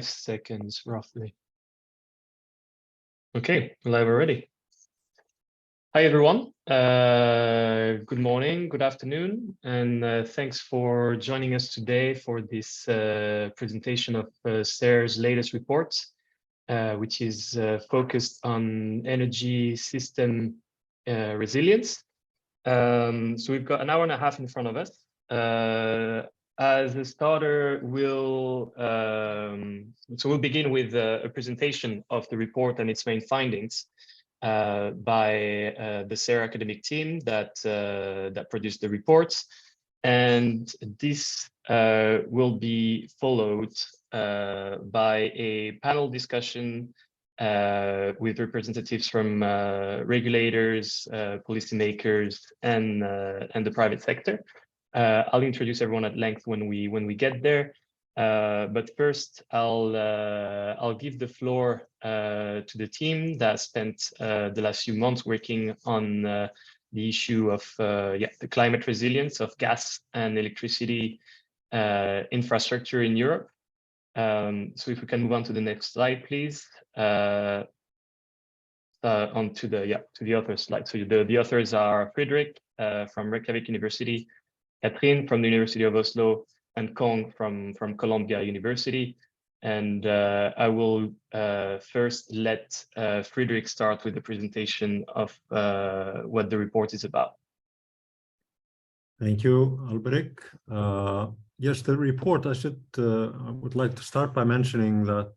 seconds roughly. Okay, live already. Hi everyone. Good morning, good afternoon, and thanks for joining us today for this presentation of SARE's latest report, which is focused on energy system resilience. So we've got an hour and a half in front of us. As a starter, we'll begin with a presentation of the report and its main findings by the SARE academic team that produced the reports, and this will be followed by a panel discussion with representatives from regulators, policymakers, and the private sector. I'll introduce everyone at length when we get there. But first, I'll give the floor to the team that spent the last few months working on the issue of the climate resilience of gas and electricity infrastructure in Europe. So if we can move on to the next slide, please. On to the author slide. So the authors are Frederick from Reykjavik University, Catharina from the University of Oslo, and Kong from Columbia University. And I will first let Frederick start with the presentation of what the report is about. Thank you, Alberic. Yes, the report, I would like to start by mentioning that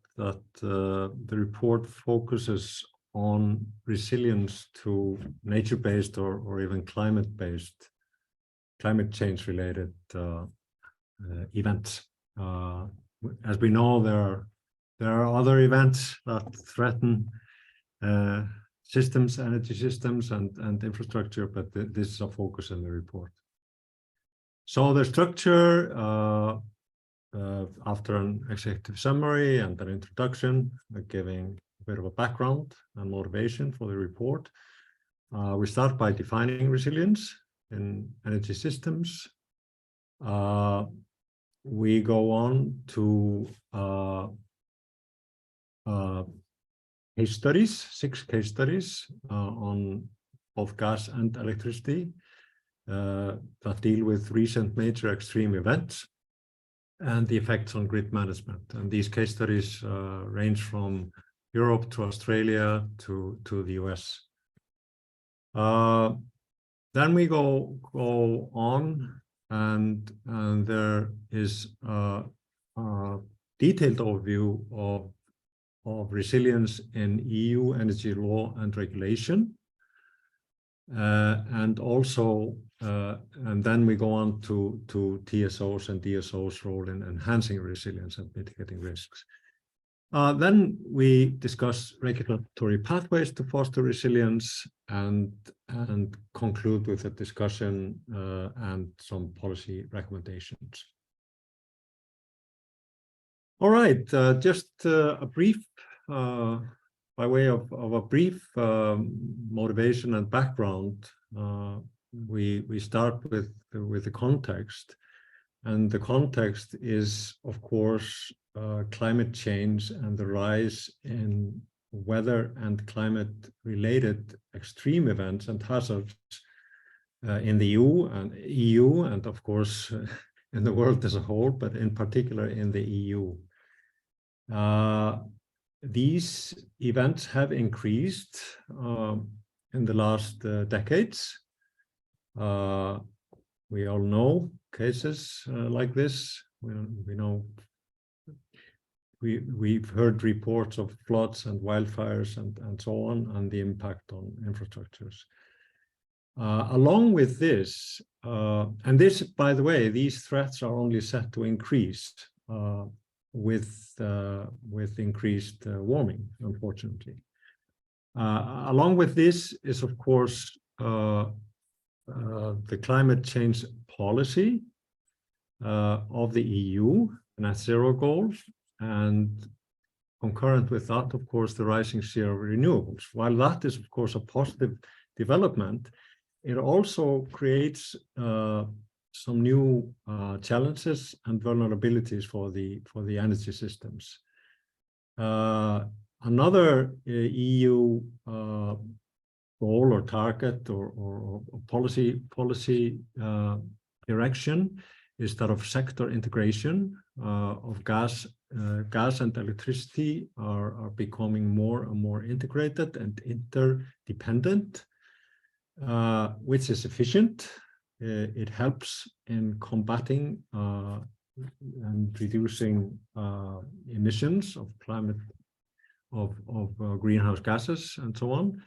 the report focuses on resilience to nature-based or even climate change related events. As we know, there are other events that threaten systems, energy systems, and infrastructure, but this is a focus in the report. So the structure, after an executive summary and an introduction, giving a bit of a background and motivation for the report, we start by defining resilience in energy systems. We go on to case studies, 6 case studies on both gas and electricity that deal with recent major extreme events and the effects on grid management. And these case studies range from Europe to Australia to the US. Then we go on, and there is a detailed overview of resilience in EU energy law and regulation, and also and then we go on to TSOs and DSOs' role in enhancing resilience and mitigating risks. Then we discuss regulatory pathways to foster resilience and conclude with a discussion and some policy recommendations. All right, just a brief, by way of a brief motivation and background. We start with the context, and the context is, of course, climate change and the rise in weather and climate-related extreme events and hazards in the EU and of course in the world as a whole, but in particular in the EU. These events have increased in the last decades. We all know cases like this. We know. We've heard reports of floods and wildfires and so on, and the impact on infrastructures. Along with this, and this, by the way, these threats are only set to increase with increased warming, unfortunately. Along with this is, of course, the climate change policy of the EU, net zero goals, and concurrent with that, of course, the rising share of renewables. While that is, of course, a positive development, it also creates some new challenges and vulnerabilities for the energy systems. Another EU goal or target or policy direction is that of sector integration of gas and electricity are becoming more and more integrated and interdependent, which is efficient. It helps in combating and reducing emissions of greenhouse gases and so on.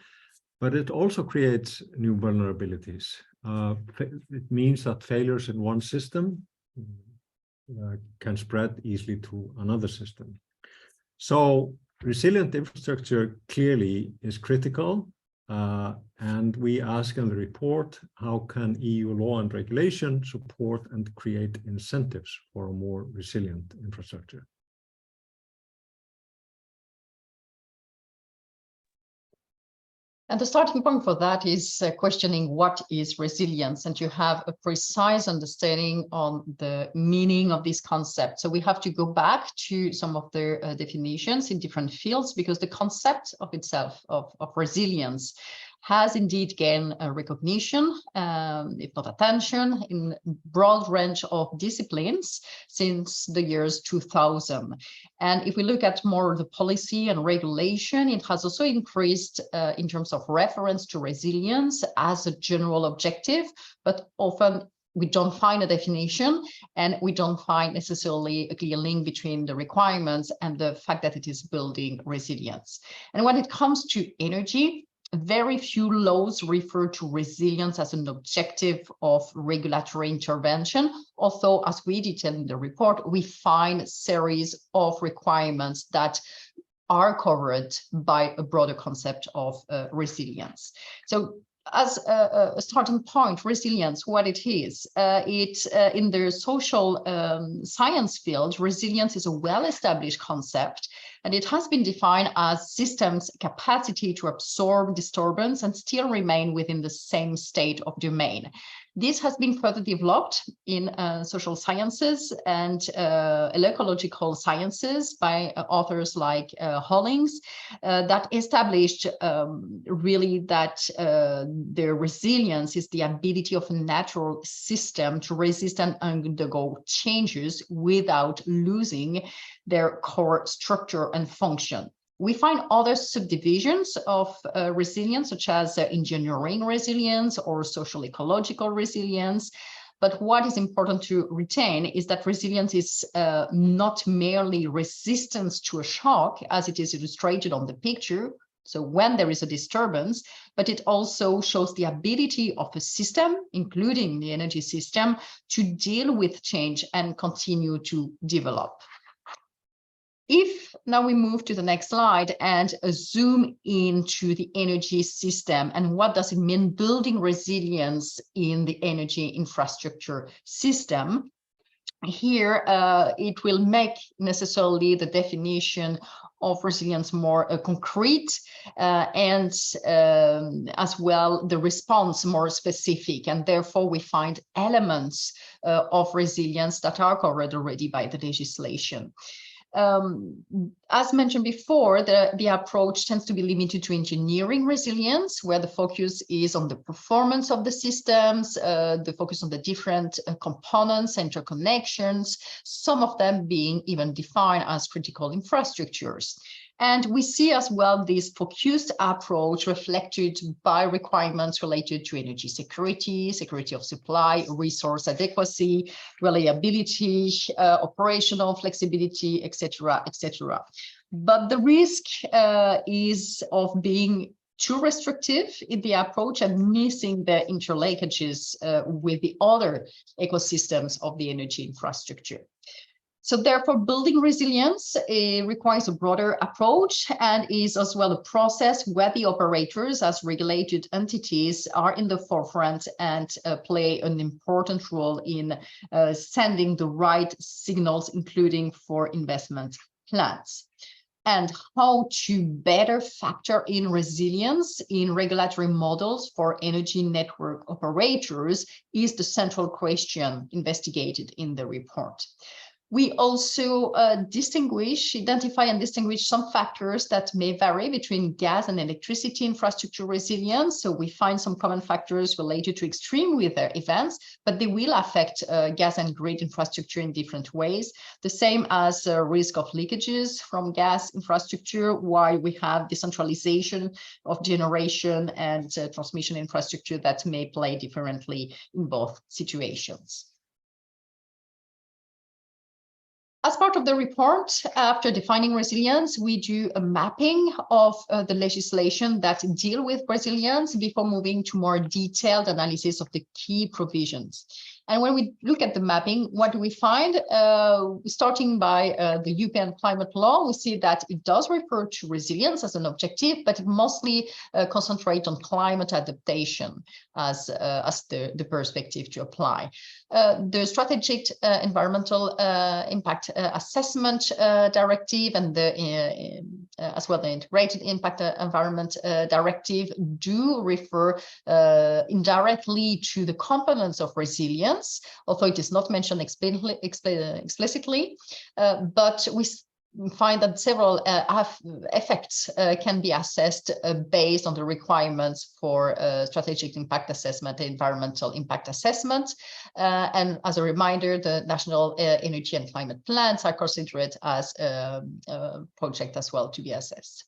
But it also creates new vulnerabilities. It means that failures in one system can spread easily to another system. So resilient infrastructure clearly is critical. And we ask in the report, how can EU law and regulation support and create incentives for a more resilient infrastructure? And the starting point for that is questioning what is resilience, and you have a precise understanding on the meaning of this concept. So we have to go back to some of the definitions in different fields, because the concept of itself of resilience has indeed gained a recognition, if not attention, in broad range of disciplines since the years 2000. And if we look at more the policy and regulation, it has also increased in terms of reference to resilience as a general objective, but often we don't find a definition, and we don't find necessarily a clear link between the requirements and the fact that it is building resilience. And when it comes to energy, very few laws refer to resilience as an objective of regulatory intervention, although, as we detail in the report, we find a series of requirements that are covered by a broader concept of resilience. So as a starting point, resilience, what it is, in the social science field, resilience is a well-established concept, and it has been defined as systems' capacity to absorb disturbance and still remain within the same state of domain. This has been further developed in social sciences and ecological sciences by authors like Hollings that established really that their resilience is the ability of a natural system to resist and undergo changes without losing their core structure and function. We find other subdivisions of resilience, such as engineering resilience or social ecological resilience. But what is important to retain is that resilience is not merely resistance to a shock, as it is illustrated on the picture, so when there is a disturbance, but it also shows the ability of a system, including the energy system, to deal with change and continue to develop. If now we move to the next slide and zoom into the energy system, and what does it mean building resilience in the energy infrastructure system? Here, it will make necessarily the definition of resilience more concrete and as well the response more specific, and therefore we find elements of resilience that are covered already by the legislation. As mentioned before, the approach tends to be limited to engineering resilience, where the focus is on the performance of the systems, the focus on the different components, interconnections, some of them being even defined as critical infrastructures. And we see as well this focused approach reflected by requirements related to energy security, security of supply, resource adequacy, reliability, operational flexibility, etc., etc. But the risk is of being too restrictive in the approach and missing the interlinkages with the other ecosystems of the energy infrastructure. So therefore, building resilience requires a broader approach and is as well a process where the operators as regulated entities are in the forefront and play an important role in sending the right signals, including for investment plans. And how to better factor in resilience in regulatory models for energy network operators is the central question investigated in the report. We also identify and distinguish some factors that may vary between gas and electricity infrastructure resilience. So we find some common factors related to extreme weather events, but they will affect gas and grid infrastructure in different ways. The same as risk of leakages from gas infrastructure, while we have decentralization of generation and transmission infrastructure that may play differently in both situations. As part of the report, after defining resilience, we do a mapping of the legislation that deal with resilience before moving to more detailed analysis of the key provisions. And when we look at the mapping, what do we find? Starting by the European climate law, we see that it does refer to resilience as an objective, but it mostly concentrates on climate adaptation as the perspective to apply. The strategic environmental impact assessment directive and as well the integrated impact environment directive do refer indirectly to the components of resilience, although it is not mentioned explicitly, but we find that several effects can be assessed based on the requirements for strategic impact assessment, environmental impact assessment. And as a reminder, the national energy and climate plans are considered as a project as well to be assessed.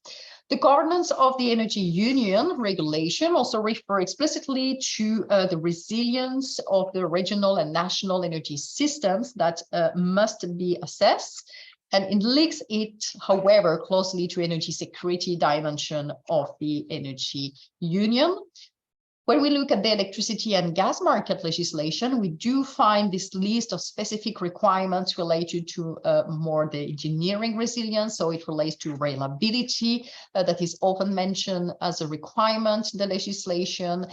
The governance of the Energy Union regulation also refer explicitly to the resilience of the regional and national energy systems that must be assessed. And it links it, however, closely to energy security dimension of the Energy Union. When we look at the electricity and gas market legislation, we do find this list of specific requirements related to more the engineering resilience. So it relates to reliability that is often mentioned as a requirement in the legislation,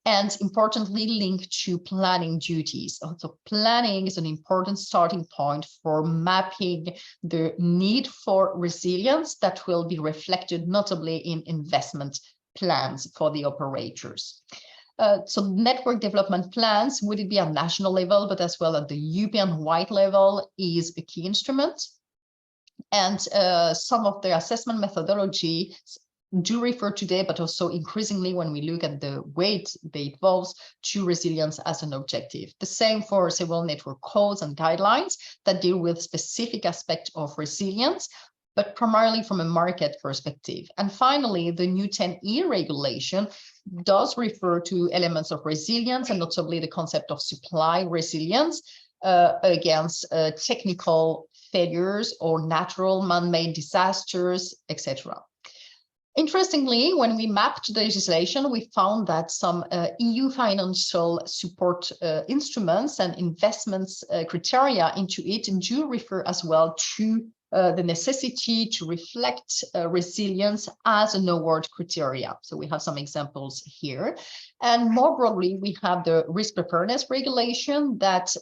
and importantly linked to planning duties. So planning is an important starting point for mapping the need for resilience that will be reflected notably in investment plans for the operators. So network development plans, would it be at national level, but as well at the European-wide level, is a key instrument. And some of the assessment methodology do refer today, but also increasingly when we look at the way they evolve, to resilience as an objective. The same for several network codes and guidelines that deal with specific aspects of resilience, but primarily from a market perspective. And finally, the new 10E regulation does refer to elements of resilience, and notably the concept of supply resilience against technical failures or natural man-made disasters, etc. Interestingly, when we mapped the legislation, we found that some EU financial support instruments and investments criteria into it do refer as well to the necessity to reflect resilience as an award criteria. So we have some examples here. And more broadly, we have the risk preparedness regulation that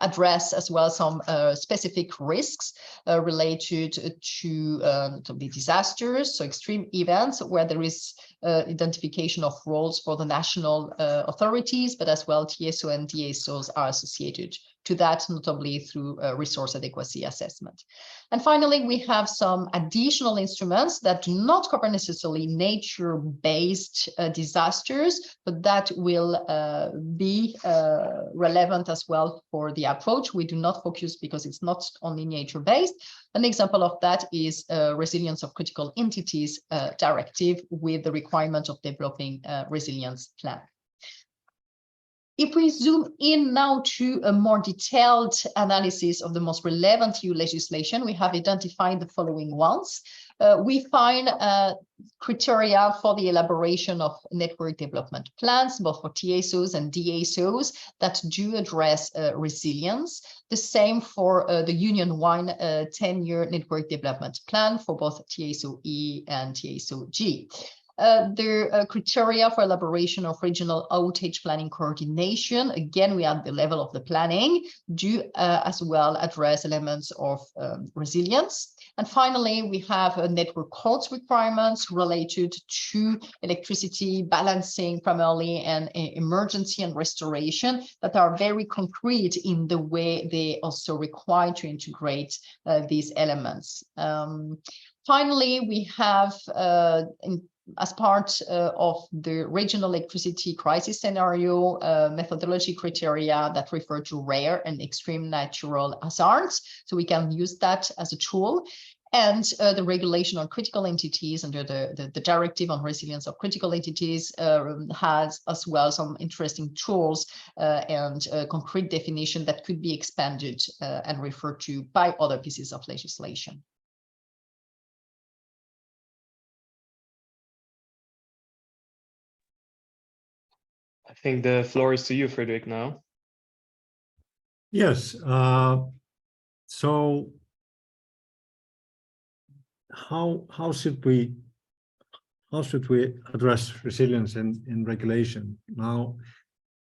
address as well some specific risks related to the disasters, so extreme events where there is identification of roles for the national authorities, but as well TSO and DSOs are associated to that, notably through resource adequacy assessment. And finally, we have some additional instruments that do not cover necessarily nature-based disasters, but that will be relevant as well for the approach. We do not focus because it's not only nature-based. An example of that is resilience of critical entities directive with the requirement of developing a resilience plan. If we zoom in now to a more detailed analysis of the most relevant EU legislation, we have identified the following ones. We find criteria for the elaboration of network development plans, both for TSOs and DSOs, that do address resilience. The same for the Union-wide 10-year network development plan for both TSO-E and TSO-G. The criteria for elaboration of regional outage planning coordination, again, we are at the level of the planning, do as well address elements of resilience. And finally, we have network codes requirements related to electricity balancing primarily and emergency and restoration that are very concrete in the way they also require to integrate these elements. Finally, we have as part of the regional electricity crisis scenario, methodology criteria that refer to rare and extreme natural hazards. So we can use that as a tool. And the regulation on critical entities under the directive on resilience of critical entities has as well some interesting tools and concrete definition that could be expanded and referred to by other pieces of legislation. I think the floor is to you, Frederick, now. Yes. So how should we address resilience in regulation? Now,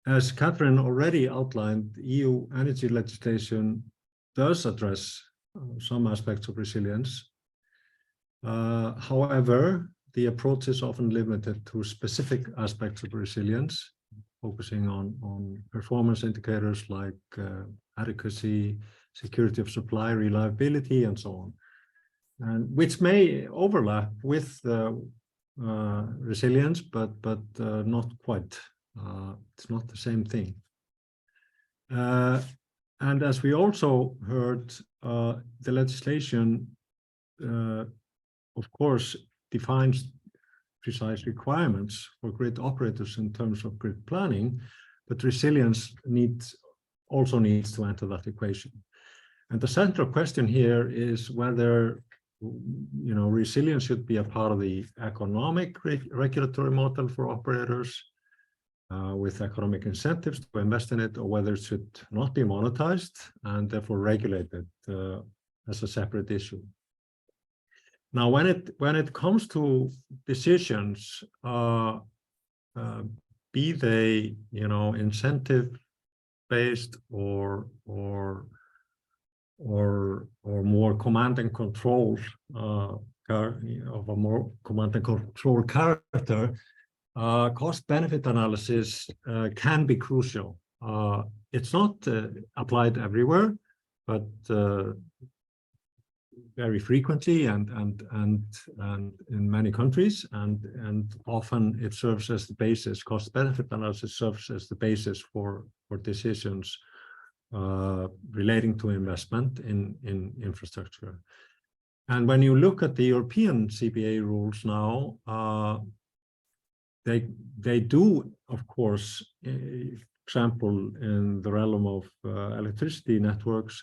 as Catharine already outlined, EU energy legislation does address some aspects of resilience. However, the approach is often limited to specific aspects of resilience, focusing on performance indicators like adequacy, security of supply, reliability, and so on, and which may overlap with resilience, but not quite. It's not the same thing. And as we also heard, the legislation, of course, defines precise requirements for grid operators in terms of grid planning, but resilience also needs to enter that equation. And the central question here is whether resilience should be a part of the economic regulatory model for operators with economic incentives to invest in it, or whether it should not be monetized and therefore regulated as a separate issue. Now, when it comes to decisions, be they incentive-based or more command and control of a more command and control character, cost-benefit analysis can be crucial. It's not applied everywhere, but very frequently and in many countries, and often it serves as the basis. Cost-benefit analysis serves as the basis for decisions relating to investment in infrastructure. And when you look at the European CBA rules now, they do, of course, example in the realm of electricity networks,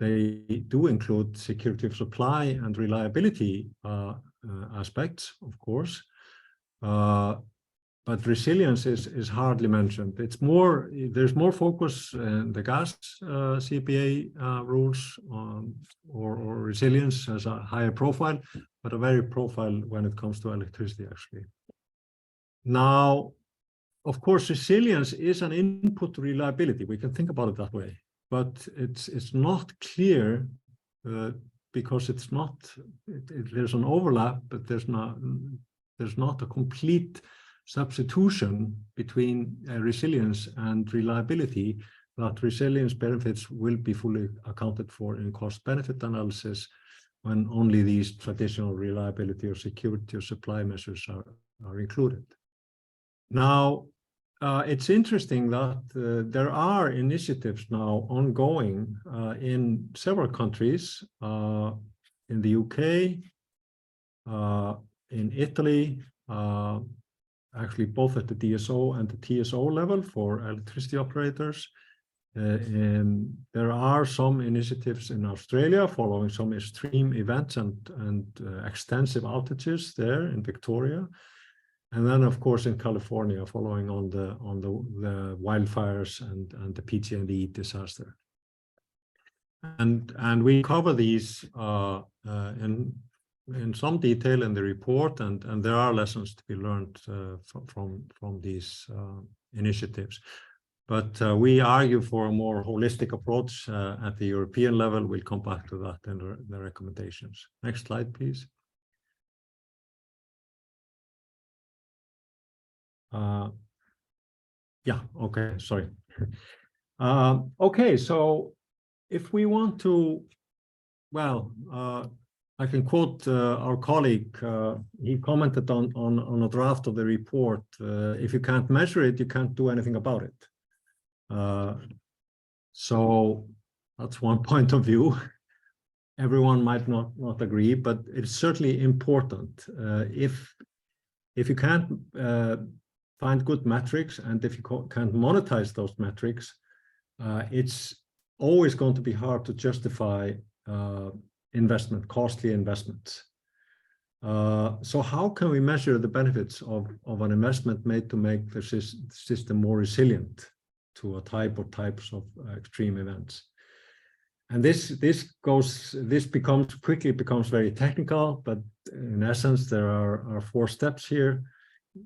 they do include security of supply and reliability aspects, of course, but resilience is hardly mentioned. There's more focus in the gas CPA rules or resilience as a higher profile, but a very profile when it comes to electricity, actually. Now, of course, resilience is an input to reliability. We can think about it that way. But it's not clear because it's not. There's an overlap, but there's not a complete substitution between resilience and reliability. That resilience benefits will be fully accounted for in cost-benefit analysis when only these traditional reliability or security or supply measures are included. Now, it's interesting that there are initiatives now ongoing in several countries, in the UK, in Italy, actually both at the DSO and the TSO level for electricity operators. And there are some initiatives in Australia following some extreme events and extensive outages there in Victoria. And then, of course, in California, following on the wildfires and the PG&E disaster, and we cover these in some detail in the report, and there are lessons to be learned from these initiatives. But we argue for a more holistic approach at the European level. We'll come back to that in the recommendations. Next slide, please. Yeah, okay, sorry. Okay, so if we want to, well, I can quote our colleague. He commented on a draft of the report. If you can't measure it, you can't do anything about it. So that's one point of view. Everyone might not agree, but it's certainly important. If you can't find good metrics, and if you can't monetize those metrics, it's always going to be hard to justify costly investments. So how can we measure the benefits of an investment made to make the system more resilient to a type or types of extreme events? And this quickly becomes very technical, but in essence, there are 4 steps here.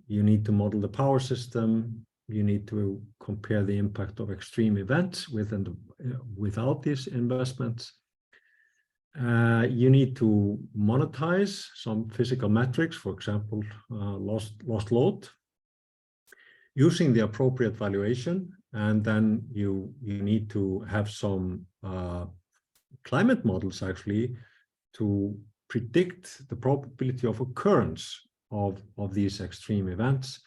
You need to model the power system. You need to compare the impact of extreme events with and without these investments. You need to monetize some physical metrics, for example, lost load, using the appropriate valuation. And then you need to have some climate models actually to predict the probability of occurrence of these extreme events.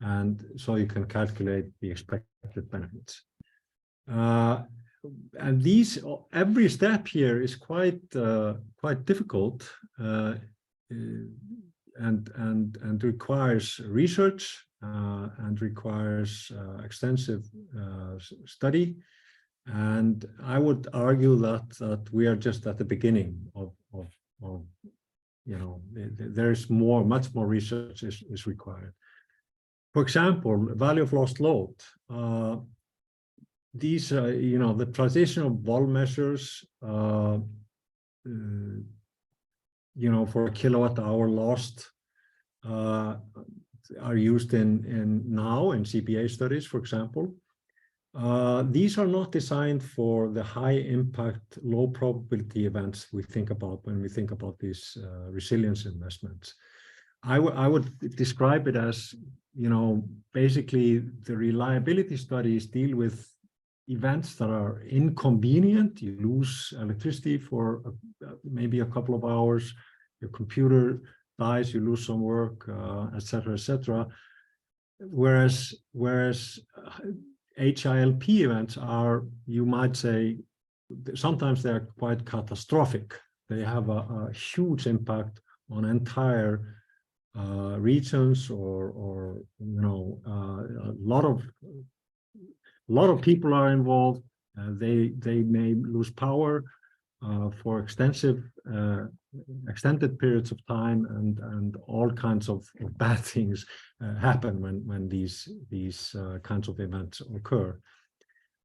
And so you can calculate the expected benefits. And every step here is quite difficult and requires research and requires extensive study. And I would argue that we are just at the beginning of you know, there's much more research is required. For example, value of lost load. These, you know, the transitional vol measures, you know, for a kilowatt hour lost are used now in CPA studies, for example. These are not designed for the high impact, low probability events we think about when we think about these resilience investments. I would describe it as, you know, basically the reliability studies deal with events that are inconvenient. You lose electricity for maybe a couple of hours, your computer dies, you lose some work, etc., etc. Whereas HILP events are, you might say, sometimes they are quite catastrophic. They have a huge impact on entire regions, or you know, a lot of people are involved. They may lose power for extended periods of time, and all kinds of bad things happen when these kinds of events occur.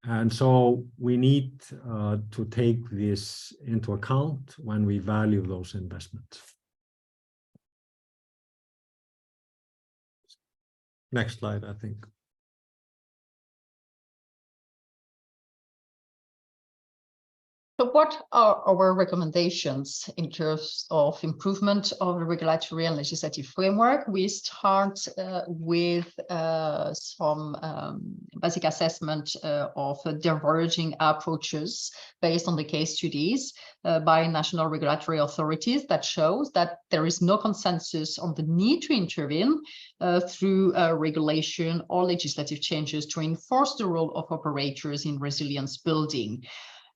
And so we need to take this into account when we value those investments. Next slide, I think. So what are our recommendations in terms of improvement of the regulatory and legislative framework? We start with some basic assessment of diverging approaches based on the case studies by national regulatory authorities that shows that there is no consensus on the need to intervene through regulation or legislative changes to enforce the role of operators in resilience building.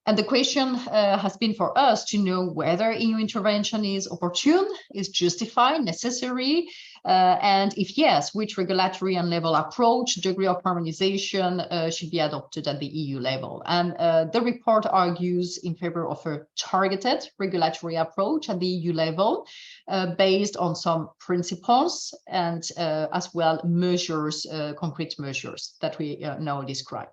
And the question has been for us to know whether EU intervention is opportune, is justified, necessary, and if yes, which regulatory and level approach, degree of harmonization should be adopted at the EU level. And the report argues in favor of a targeted regulatory approach at the EU level based on some principles and as well measures, concrete measures that we now describe.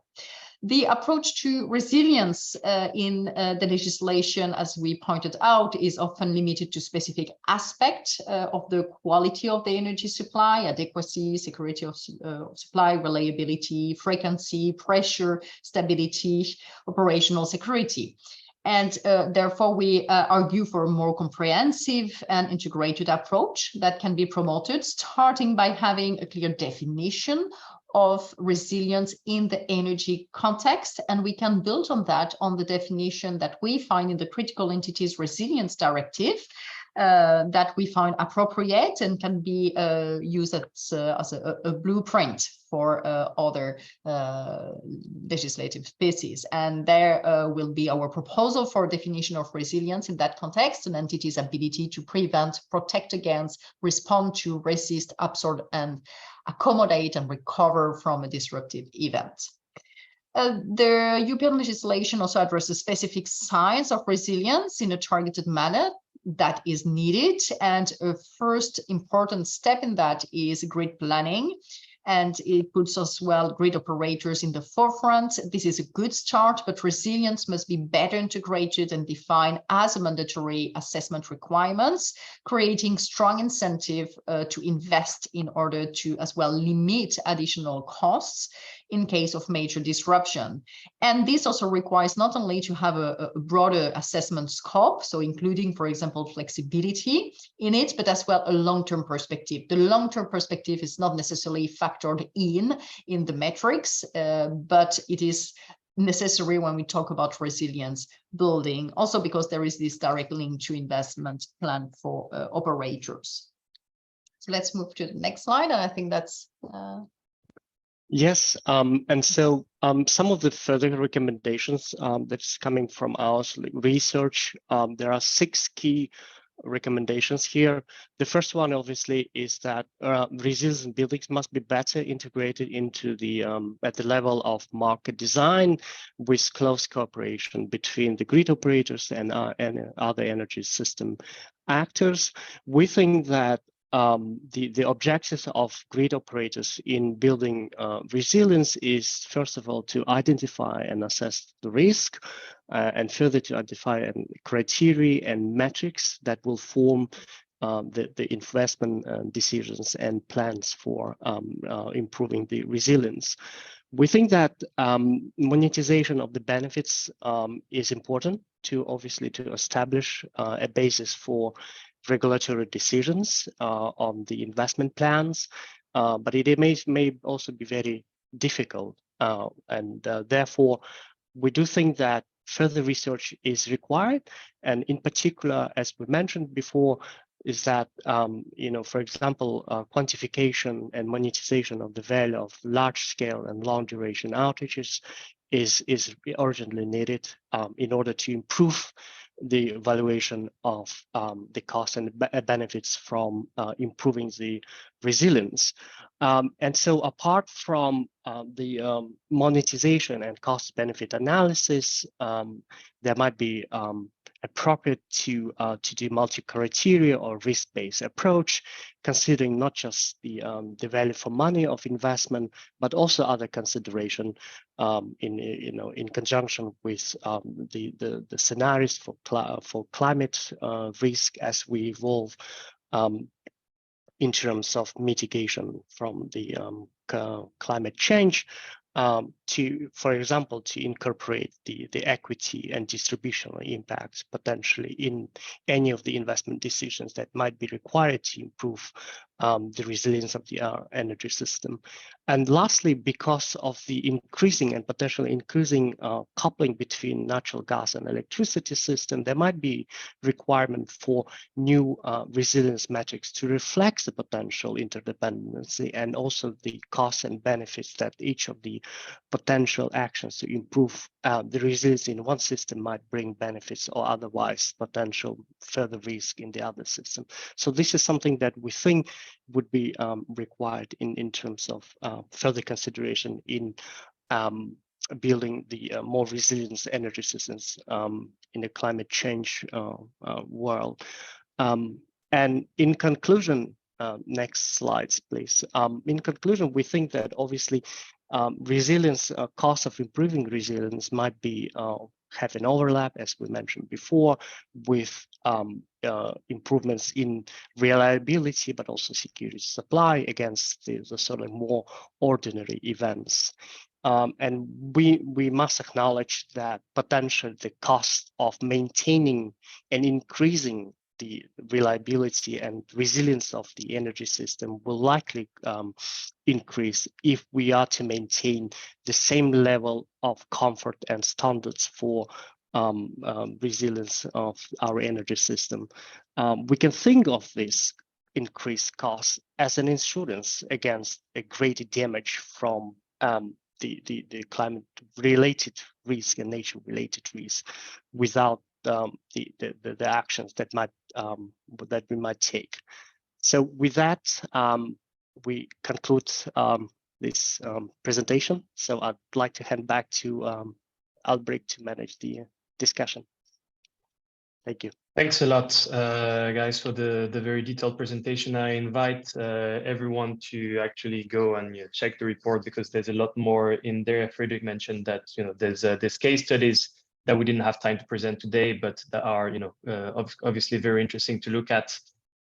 The approach to resilience in the legislation, as we pointed out, is often limited to specific aspects of the quality of the energy supply, adequacy, security of supply, reliability, frequency, pressure, stability, operational security. And therefore, we argue for a more comprehensive and integrated approach that can be promoted, starting by having a clear definition of resilience in the energy context. And we can build on that, on the definition that we find in the Critical Entities Resilience Directive, that we find appropriate and can be used as a blueprint for other legislative pieces. And there will be our proposal for definition of resilience in that context, an entity's ability to prevent, protect against, respond to, resist, absorb, and accommodate and recover from a disruptive event. The European legislation also addresses specific signs of resilience in a targeted manner that is needed. And a first important step in that is grid planning. And it puts as well grid operators in the forefront. This is a good start, but resilience must be better integrated and defined as a mandatory assessment requirements, creating strong incentive to invest in order to as well limit additional costs in case of major disruption. And this also requires not only to have a broader assessment scope, so including, for example, flexibility in it, but as well a long-term perspective. The long-term perspective is not necessarily factored in the metrics, but it is necessary when we talk about resilience building, also because there is this direct link to investment plan for operators. So let's move to the next slide. And I think that's Yes, and so some of the further recommendations that's coming from our research, there are 6 key recommendations here. The first one, obviously, is that resilient buildings must be better integrated into the at the level of market design, with close cooperation between the grid operators and other energy system actors. We think that the objectives of grid operators in building resilience is, first of all, to identify and assess the risk, and further to identify criteria and metrics that will form the investment decisions and plans for improving the resilience. We think that monetization of the benefits is important to obviously to establish a basis for regulatory decisions on the investment plans, but it may also be very difficult, and therefore we do think that further research is required. And in particular, as we mentioned before, is that for example, quantification and monetization of the value of large scale and long duration outages is urgently needed in order to improve the evaluation of the costs and benefits from improving the resilience. And so apart from the monetization and cost benefit analysis, there might be appropriate to do multi-criteria or risk-based approach, considering not just the value for money of investment, but also other consideration in conjunction with the scenarios for climate risk as we evolve in terms of mitigation from the climate change, to, for example, to incorporate the equity and distributional impacts potentially in any of the investment decisions that might be required to improve the resilience of the energy system. And lastly, because of the increasing and potentially increasing coupling between natural gas and electricity system, there might be requirement for new resilience metrics to reflect the potential interdependency and also the costs and benefits that each of the potential actions to improve the resilience in one system might bring benefits, or otherwise potential further risk in the other system. So this is something that we think would be required in terms of further consideration in building the more resilient energy systems in a climate change world. And in conclusion, next slides, please. In conclusion, we think that obviously resilience, cost of improving resilience might be have an overlap, as we mentioned before, with improvements in reliability, but also security supply against the sort of more ordinary events. And we must acknowledge that potentially the cost of maintaining and increasing the reliability and resilience of the energy system will likely increase if we are to maintain the same level of comfort and standards for resilience of our energy system. We can think of this increased cost as an insurance against a greater damage from the climate-related risk and nature-related risk without the actions that we might take. So with that, we conclude this presentation. So I'd like to hand back to Albrecht to manage the discussion. Thank you. Thanks a lot, guys, for the very detailed presentation. I invite everyone to actually go and check the report, because there's a lot more in there. Frederick mentioned that there's case studies that we didn't have time to present today, but that are obviously very interesting to look at.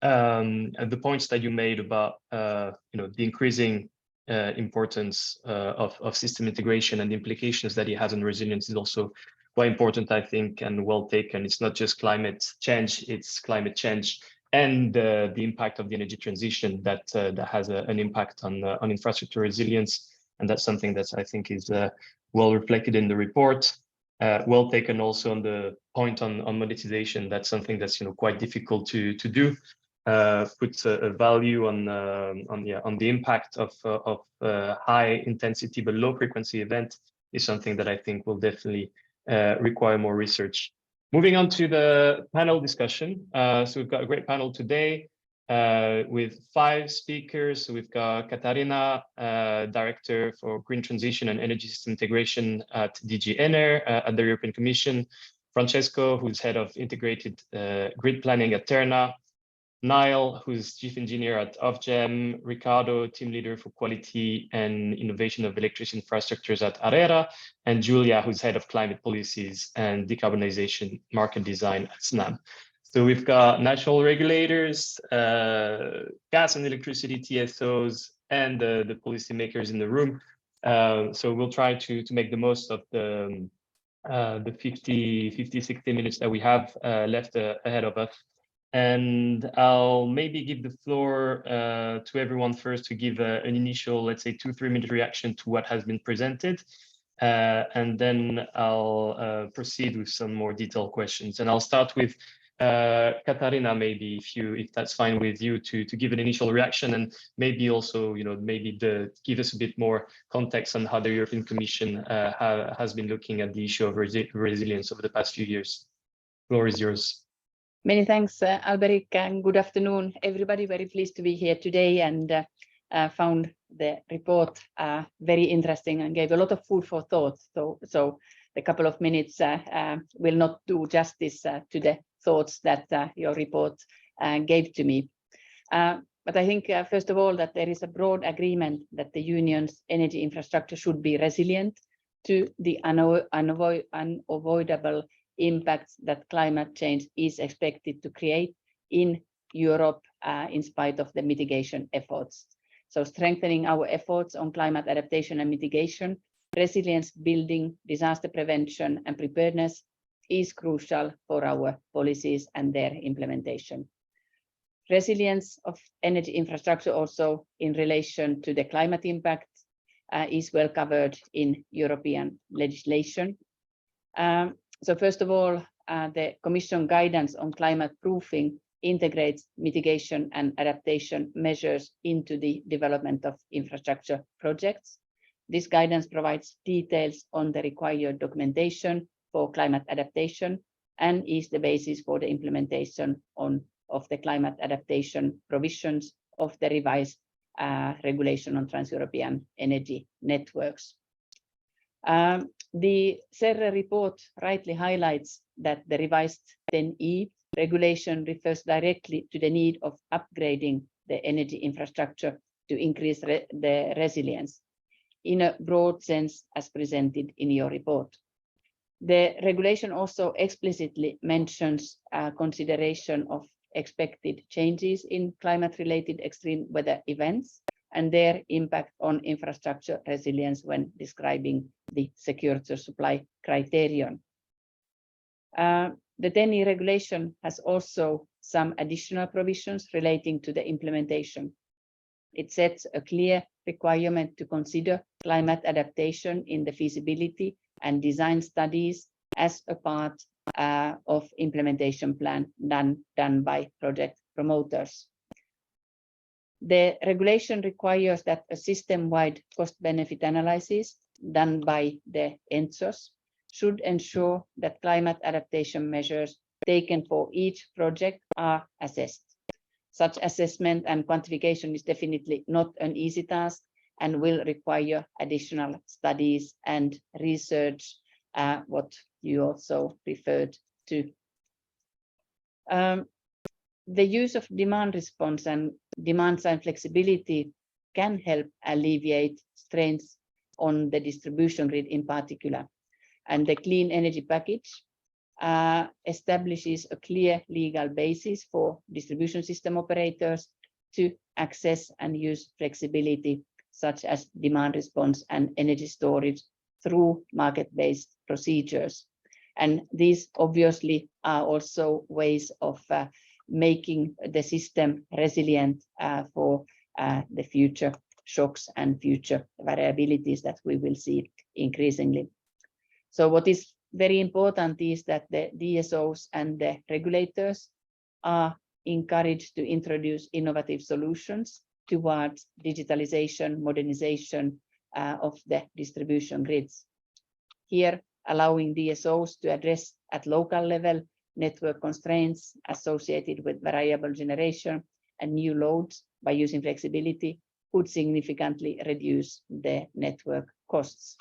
And the points that you made about the increasing importance of system integration and the implications that it has on resilience is also quite important, I think, and well taken. It's not just climate change; it's climate change and the impact of the energy transition that has an impact on infrastructure resilience, and that's something that I think is well reflected in the report. Well taken also on the point on monetization. That's something that's quite difficult to do. Puts a value on the impact of high intensity but low frequency event is something that I think will definitely require more research. Moving on to the panel discussion. So we've got a great panel today with 5 speakers. So we've got Catharina, Director for Green Transition and Energy System Integration at DG ENER at the European Commission. Francesco, who's Head of Integrated Grid Planning at Terna. Niall, who's Chief Engineer at OFGEM. Riccardo, Team Leader for Quality and Innovation of Electricity Infrastructures at ARERA. And Giulia, who's Head of Climate Policies and Decarbonisation Market Design at Snam. So we've got national regulators, gas and electricity TSOs, and the policymakers in the room. So we'll try to make the most of the 50-60 minutes that we have left ahead of us. And I'll maybe give the floor to everyone first to give an initial, let's say, 2-3 minute reaction to what has been presented. And then I'll proceed with some more detailed questions. And I'll start with Catharina, maybe if that's fine with you, to give an initial reaction, and maybe also, give us a bit more context on how the European Commission has been looking at the issue of resilience over the past few years. Floor is yours. Many thanks, Alberic, and good afternoon, everybody. Very pleased to be here today, and found the report very interesting and gave a lot of food for thought. So the couple of minutes will not do justice to the thoughts that your report gave to me. But I think, first of all, that there is a broad agreement that the Union's energy infrastructure should be resilient to the unavoidable impacts that climate change is expected to create in Europe, in spite of the mitigation efforts. So strengthening our efforts on climate adaptation and mitigation, resilience building, disaster prevention and preparedness is crucial for our policies and their implementation. Resilience of energy infrastructure also in relation to the climate impact is well covered in European legislation. So first of all, the Commission guidance on climate proofing integrates mitigation and adaptation measures into the development of infrastructure projects. This guidance provides details on the required documentation for climate adaptation and is the basis for the implementation of the climate adaptation provisions of the revised regulation on trans-European energy networks. The SERRE report rightly highlights that the revised 10E regulation refers directly to the need of upgrading the energy infrastructure to increase the resilience. in a broad sense as presented in your report. The regulation also explicitly mentions consideration of expected changes in climate-related extreme weather events and their impact on infrastructure resilience when describing the security supply criterion. The TENI regulation has also some additional provisions relating to the implementation. It sets a clear requirement to consider climate adaptation in the feasibility and design studies as a part of implementation plan done by project promoters. The regulation requires that a system-wide cost-benefit analysis done by the ENSOs should ensure that climate adaptation measures taken for each project are assessed. Such assessment and quantification is definitely not an easy task and will require additional studies and research, what you also referred to. The use of demand response and demand side flexibility can help alleviate strains on the distribution grid in particular. And the clean energy package establishes a clear legal basis for distribution system operators to access and use flexibility, such as demand response and energy storage through market-based procedures. And these obviously are also ways of making the system resilient for the future shocks and future variabilities that we will see increasingly. So what is very important is that the DSOs and the regulators are encouraged to introduce innovative solutions towards digitalization, modernization of the distribution grids. Here, allowing DSOs to address at local level network constraints associated with variable generation and new loads by using flexibility could significantly reduce the network costs.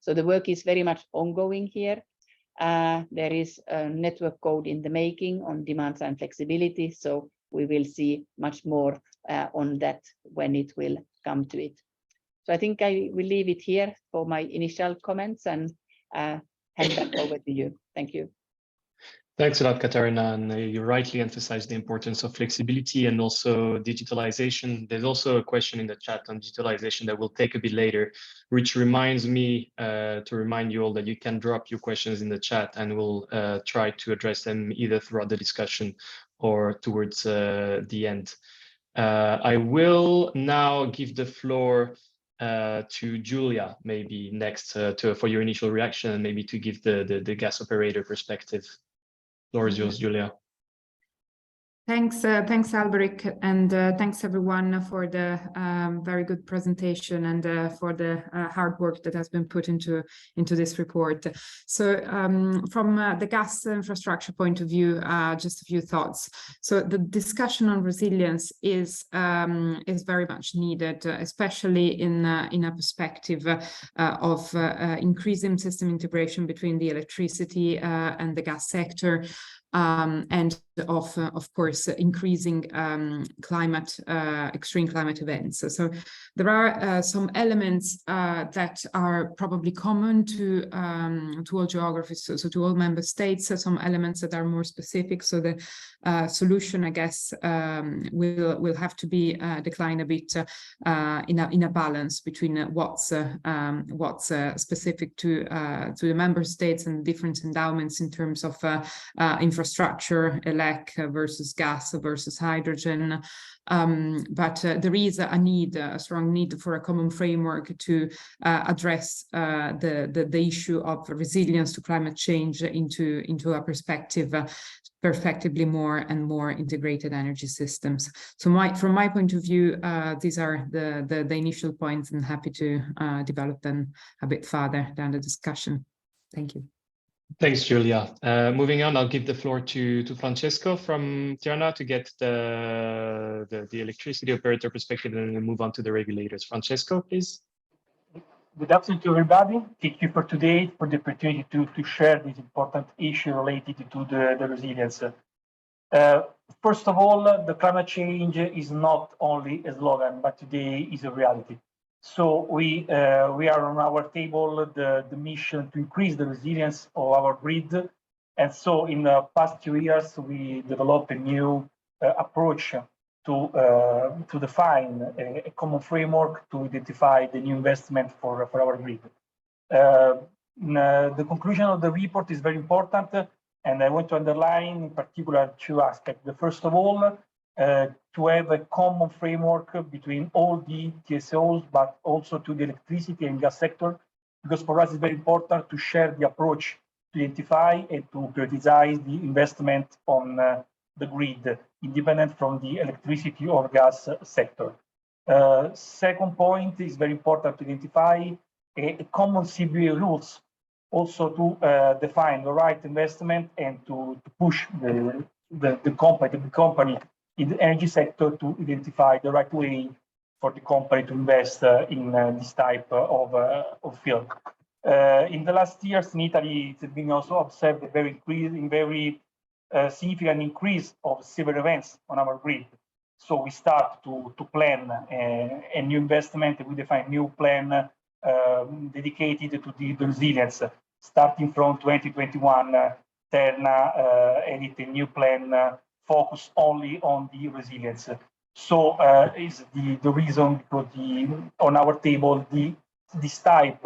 So the work is very much ongoing here. There is a network code in the making on demand side flexibility, so we will see much more on that when it will come to it. So I think I will leave it here for my initial comments and hand back over to you. Thank you. Thanks a lot, Catharina, and you rightly emphasized the importance of flexibility and also digitalization. There's also a question in the chat on digitalization that we'll take a bit later, which reminds me to remind you all that you can drop your questions in the chat and we'll try to address them either throughout the discussion or towards the end. I will now give the floor to Giulia, maybe next for your initial reaction and maybe to give the gas operator perspective. Floor is yours, Giulia. Thanks, Alberic, and thanks everyone for the very good presentation and for the hard work that has been put into this report. So from the gas infrastructure point of view, just a few thoughts. So the discussion on resilience is very much needed, especially in a perspective of increasing system integration between the electricity and the gas sector. And of course, increasing extreme climate events. So there are some elements that are probably common to all geographies, so to all member states. Some elements that are more specific. So the solution, I guess, will have to be declined a bit in a balance between what's specific to the member states and different endowments in terms of infrastructure, elec versus gas versus hydrogen. But there is a strong need for a common framework to address the issue of resilience to climate change into a perspective perfectly more and more integrated energy systems. So from my point of view, these are the initial points, and happy to develop them a bit further down the discussion. Thank you. Thanks, Giulia. Moving on, I'll give the floor to Francesco from Terna to get the electricity operator perspective, and then we'll move on to the regulators. Francesco, please. Good afternoon to everybody. Thank you for today for the opportunity to share this important issue related to the resilience. First of all, the climate change is not only a slogan, but today is a reality. So we are on our table the mission to increase the resilience of our grid. And so in the past 2 years, we developed a new approach to define a common framework to identify the new investment for our grid. The conclusion of the report is very important, and I want to underline in particular 2 aspects. The first of all, to have a common framework between all the TSOs, but also to the electricity and gas sector, because for us it's very important to share the approach to identify and to prioritize the investment on the grid, independent from the electricity or gas sector. Second point is very important to identify a common CBA rules, also to define the right investment and to push the company in the energy sector to identify the right way for the company to invest in this type of field. In the last years in Italy, it's been also observed a very significant increase of severe events on our grid. So we start to plan a new investment. We define a new plan dedicated to the resilience. Starting from 2021, Terna edited a new plan focused only on the resilience. So is the reason because on our table this type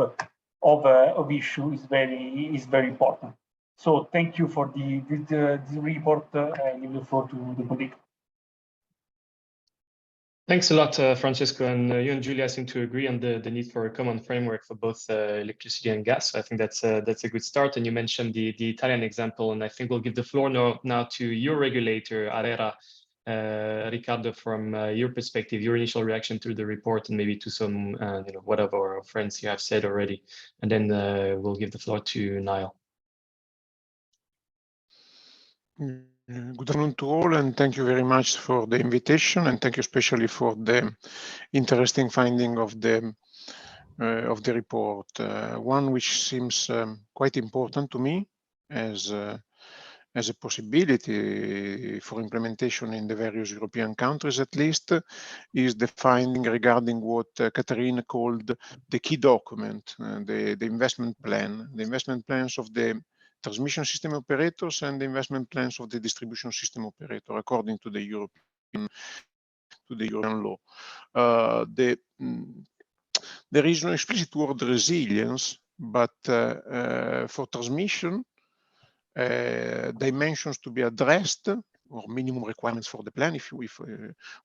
of issue is very important. So thank you for the report. I leave the floor to the colleague. Thanks a lot, Francesco, and you and Giulia seem to agree on the need for a common framework for both electricity and gas. So I think that's a good start. And you mentioned the Italian example, and I think we'll give the floor now to your regulator, ARERA, Riccardo, from your perspective, your initial reaction to the report, and maybe to some whatever our friends you have said already, and then we'll give the floor to Niall. Good afternoon to all, and thank you very much for the invitation, and thank you especially for the interesting finding of the report. One which seems quite important to me as a possibility for implementation in the various European countries, at least, is the finding regarding what Catharina called the key document, the investment plan, the investment plans of the transmission system operators and the investment plans of the distribution system operator, according to the European law. There is no explicit word resilience, but for transmission, dimensions to be addressed, or minimum requirements for the plan, if we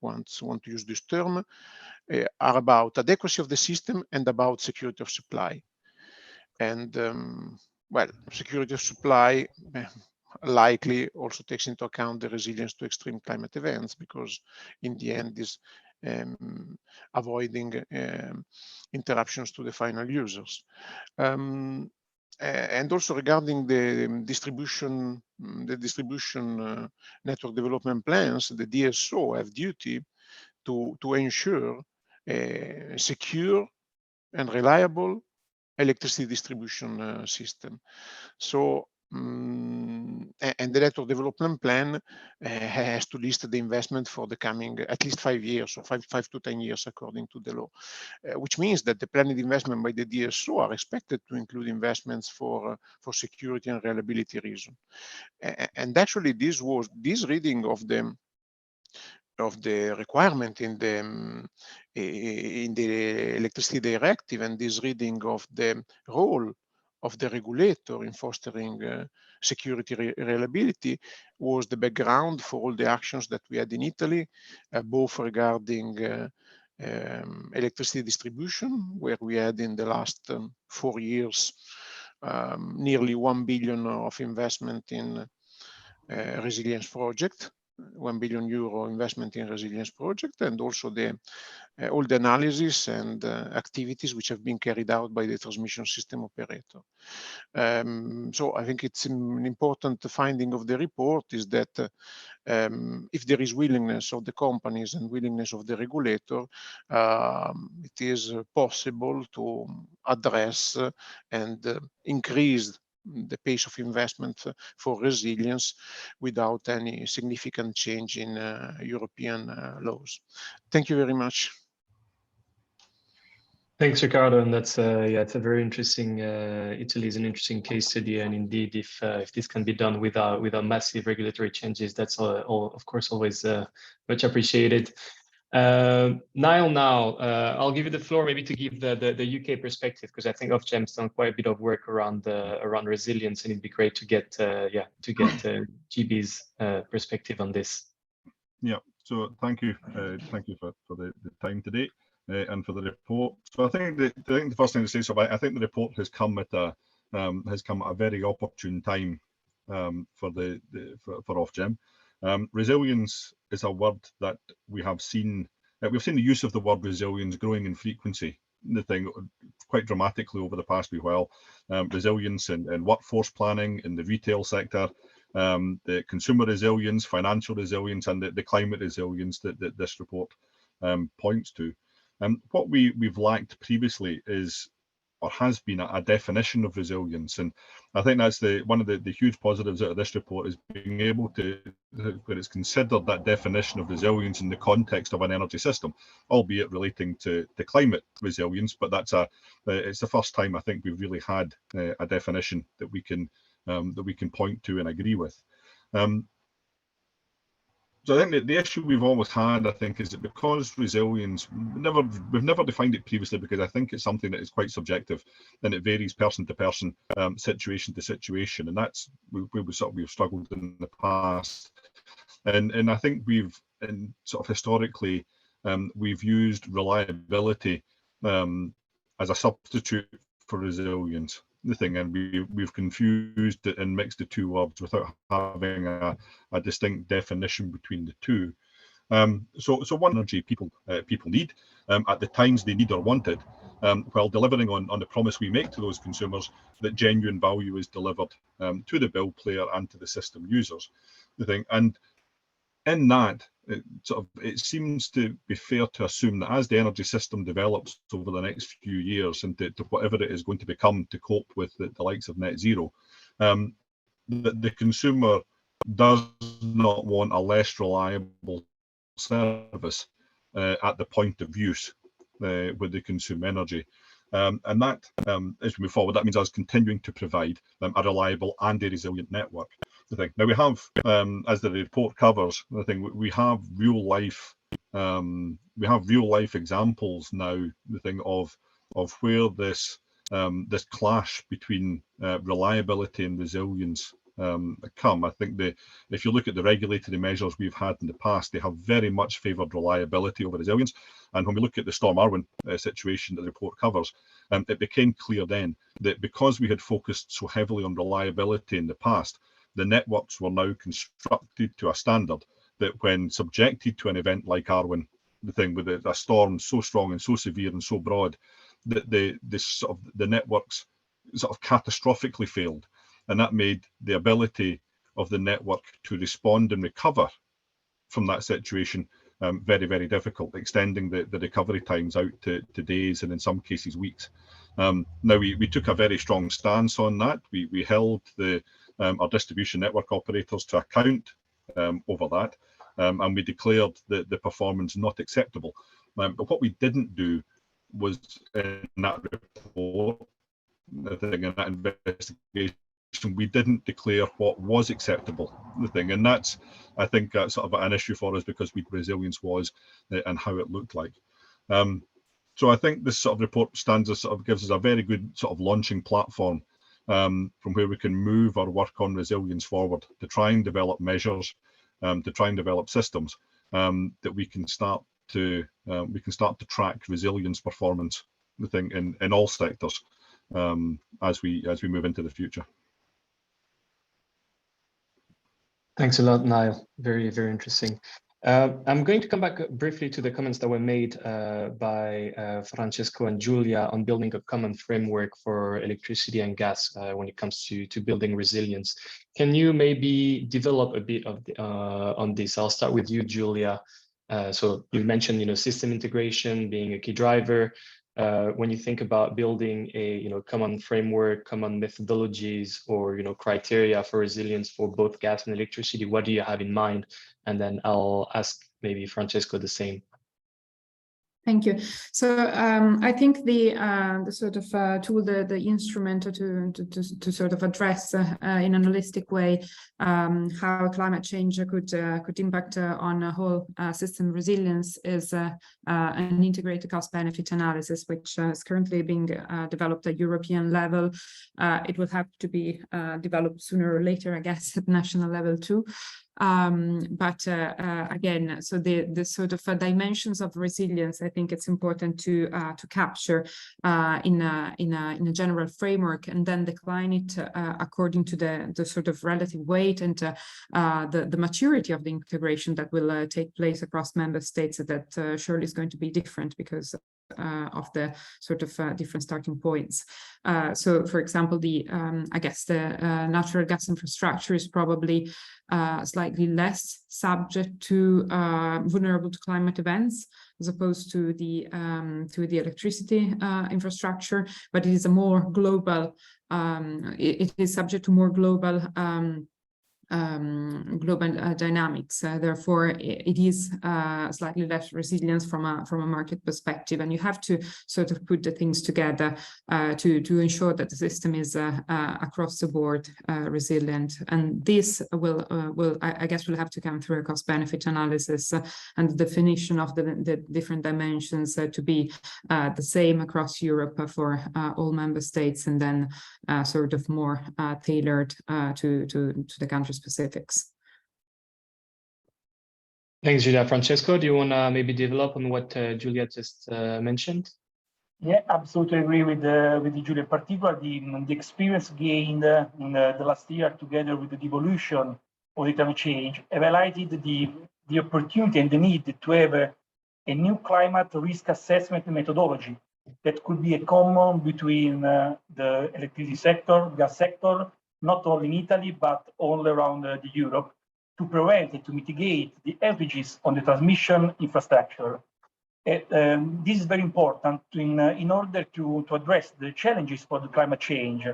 want to use this term, are about adequacy of the system and about security of supply. And well, security of supply likely also takes into account the resilience to extreme climate events, because in the end is avoiding interruptions to the final users. And also regarding the distribution network development plans, the DSO have duty to ensure a secure and reliable electricity distribution system. So, and the network development plan has to list the investment for the coming at least 5 years, or 5 to 10 years, according to the law, which means that the planned investment by the DSO are expected to include investments for security and reliability reason. And actually, this reading of the requirement in the electricity directive, and this reading of the role of the regulator in fostering security reliability was the background for all the actions that we had in Italy, both regarding electricity distribution, where we had in the last 4 years nearly 1 billion of investment in resilience project, 1 billion euro investment in resilience project, and also all the analysis and activities which have been carried out by the transmission system operator. So I think it's an important finding of the report is that if there is willingness of the companies and willingness of the regulator, it is possible to address and increase the pace of investment for resilience without any significant change in European laws. Thank you very much. Thanks, Riccardo, and that's yeah, it's a very interesting. Italy is an interesting case study, and indeed, if this can be done without massive regulatory changes, that's all of course always much appreciated. Niall, now I'll give you the floor, maybe to give the UK perspective, because I think OFGEM's done quite a bit of work around resilience, and it'd be great to get GB's perspective on this. Yeah. So thank you for the time today. And for the report. So I think the first thing to say, so I think the report has come at a very opportune time for OFGEM. Resilience is a word that we have seen. We've seen the use of the word resilience growing in frequency. The thing quite dramatically over the past wee while. Resilience in workforce planning, in the retail sector, the consumer resilience, financial resilience, and the climate resilience that this report points to. What we've lacked previously is, or has been, a definition of resilience, and I think that's one of the huge positives out of this report, is being able to, when it's considered that definition of resilience in the context of an energy system, albeit relating to climate resilience, but it's the first time I think we've really had a definition that we can point to and agree with. So I think that the issue we've always had, I think, is that because resilience, we've never defined it previously, because I think it's something that is quite subjective and it varies person to person, situation to situation, and that's where we've struggled in the past. And I think historically we've used reliability as a substitute for resilience. The thing, and we've confused it and mixed the two words without having a distinct definition between the two. So one energy people need at the times they need or want it, while delivering on the promise we make to those consumers that genuine value is delivered to the bill player and to the system users. The thing, and in that, it seems to be fair to assume that as the energy system develops over the next few years into whatever it is going to become to cope with the likes of net zero, that the consumer does not want a less reliable service at the point of use where they consume energy. And that, as we move forward, that means us continuing to provide a reliable and a resilient network. Now we have, as the report covers, I think we have real life examples now. The thing of where this clash between reliability and resilience come. I think if you look at the regulatory measures we've had in the past, they have very much favoured reliability over resilience. And when we look at the Storm Arwen situation that the report covers, it became clear then that because we had focused so heavily on reliability in the past, the networks were now constructed to a standard that when subjected to an event like Arwen, the thing with a storm so strong and so severe and so broad, that the networks catastrophically failed. And that made the ability of the network to respond and recover from that situation very, very difficult, extending the recovery times out to days and in some cases weeks. Now we took a very strong stance on that. We held our distribution network operators to account over that, and we declared the performance not acceptable. But what we didn't do was, in that report, in that investigation, we didn't declare what was acceptable. And that's, I think, an issue for us, because resilience was and how it looked like. So I think this report gives us a very good launching platform from where we can move our work on resilience forward to try and develop measures, to try and develop systems that we can start to track resilience performance in all sectors as we move into the future. Thanks a lot, Niall. Very, very interesting. I'm going to come back briefly to the comments that were made by Francesco and Giulia on building a common framework for electricity and gas when it comes to building resilience. Can you maybe develop a bit on this? I'll start with you, Giulia. So you mentioned, system integration being a key driver. When you think about building a common framework, common methodologies, or criteria for resilience for both gas and electricity, what do you have in mind? And then I'll ask maybe Francesco the same. Thank you. So I think the sort of tool, the instrument to sort of address in an holistic way how climate change could impact on a whole system resilience is an integrated cost-benefit analysis, which is currently being developed at European level. It will have to be developed sooner or later, I guess, at national level too. But again, so the sort of dimensions of resilience, I think it's important to capture in a general framework, and then decline it according to the sort of relative weight and the maturity of the integration that will take place across member states. That surely is going to be different because of the sort of different starting points. So, for example, I guess the natural gas infrastructure is probably slightly less subject to vulnerable to climate events as opposed to the electricity infrastructure, but it is a more global. It is subject to more global dynamics. Therefore, it is slightly less resilience from a market perspective, and you have to sort of put the things together to ensure that the system is across the board resilient. And this will I guess will have to come through a cost-benefit analysis and the definition of the different dimensions to be the same across Europe for all member states, and then sort of more tailored to the country specifics. Thanks, Giulia. Francesco, do you want to maybe develop on what Giulia just mentioned? Yeah, absolutely agree with Giulia. In particular, the experience gained in the last year together with the evolution of the climate change have highlighted the opportunity and the need to have a new climate risk assessment methodology that could be a common between the electricity sector, gas sector, not only in Italy, but all around Europe, to prevent and to mitigate the averages on the transmission infrastructure. This is very important in order to address the challenges for the climate change.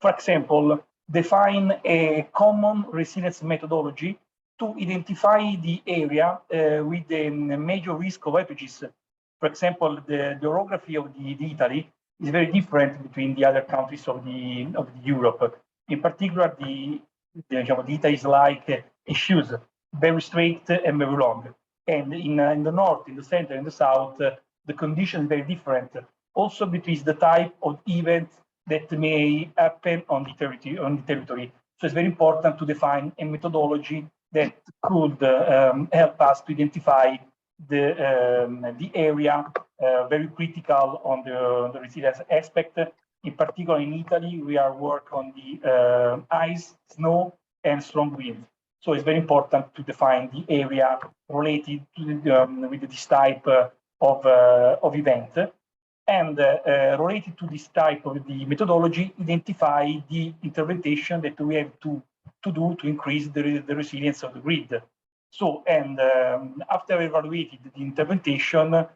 For example, define a common resilience methodology to identify the area with the major risk of averages. For example, the orography of the Italy is very different between the other countries of the Europe. In particular, the Italy is like a shoes, very straight and very long. And in the north, in the center, in the south, the condition is very different. Also between the type of event that may happen on the territory. So it's very important to define a methodology that could help us to identify the area very critical on the resilience aspect. In particular, in Italy, we are working on the ice, snow, and strong wind. So it's very important to define the area related to with this type of event. And related to this type of the methodology, identify the interpretation that we have to do to increase the resilience of the grid. So, and after evaluating the interpretation,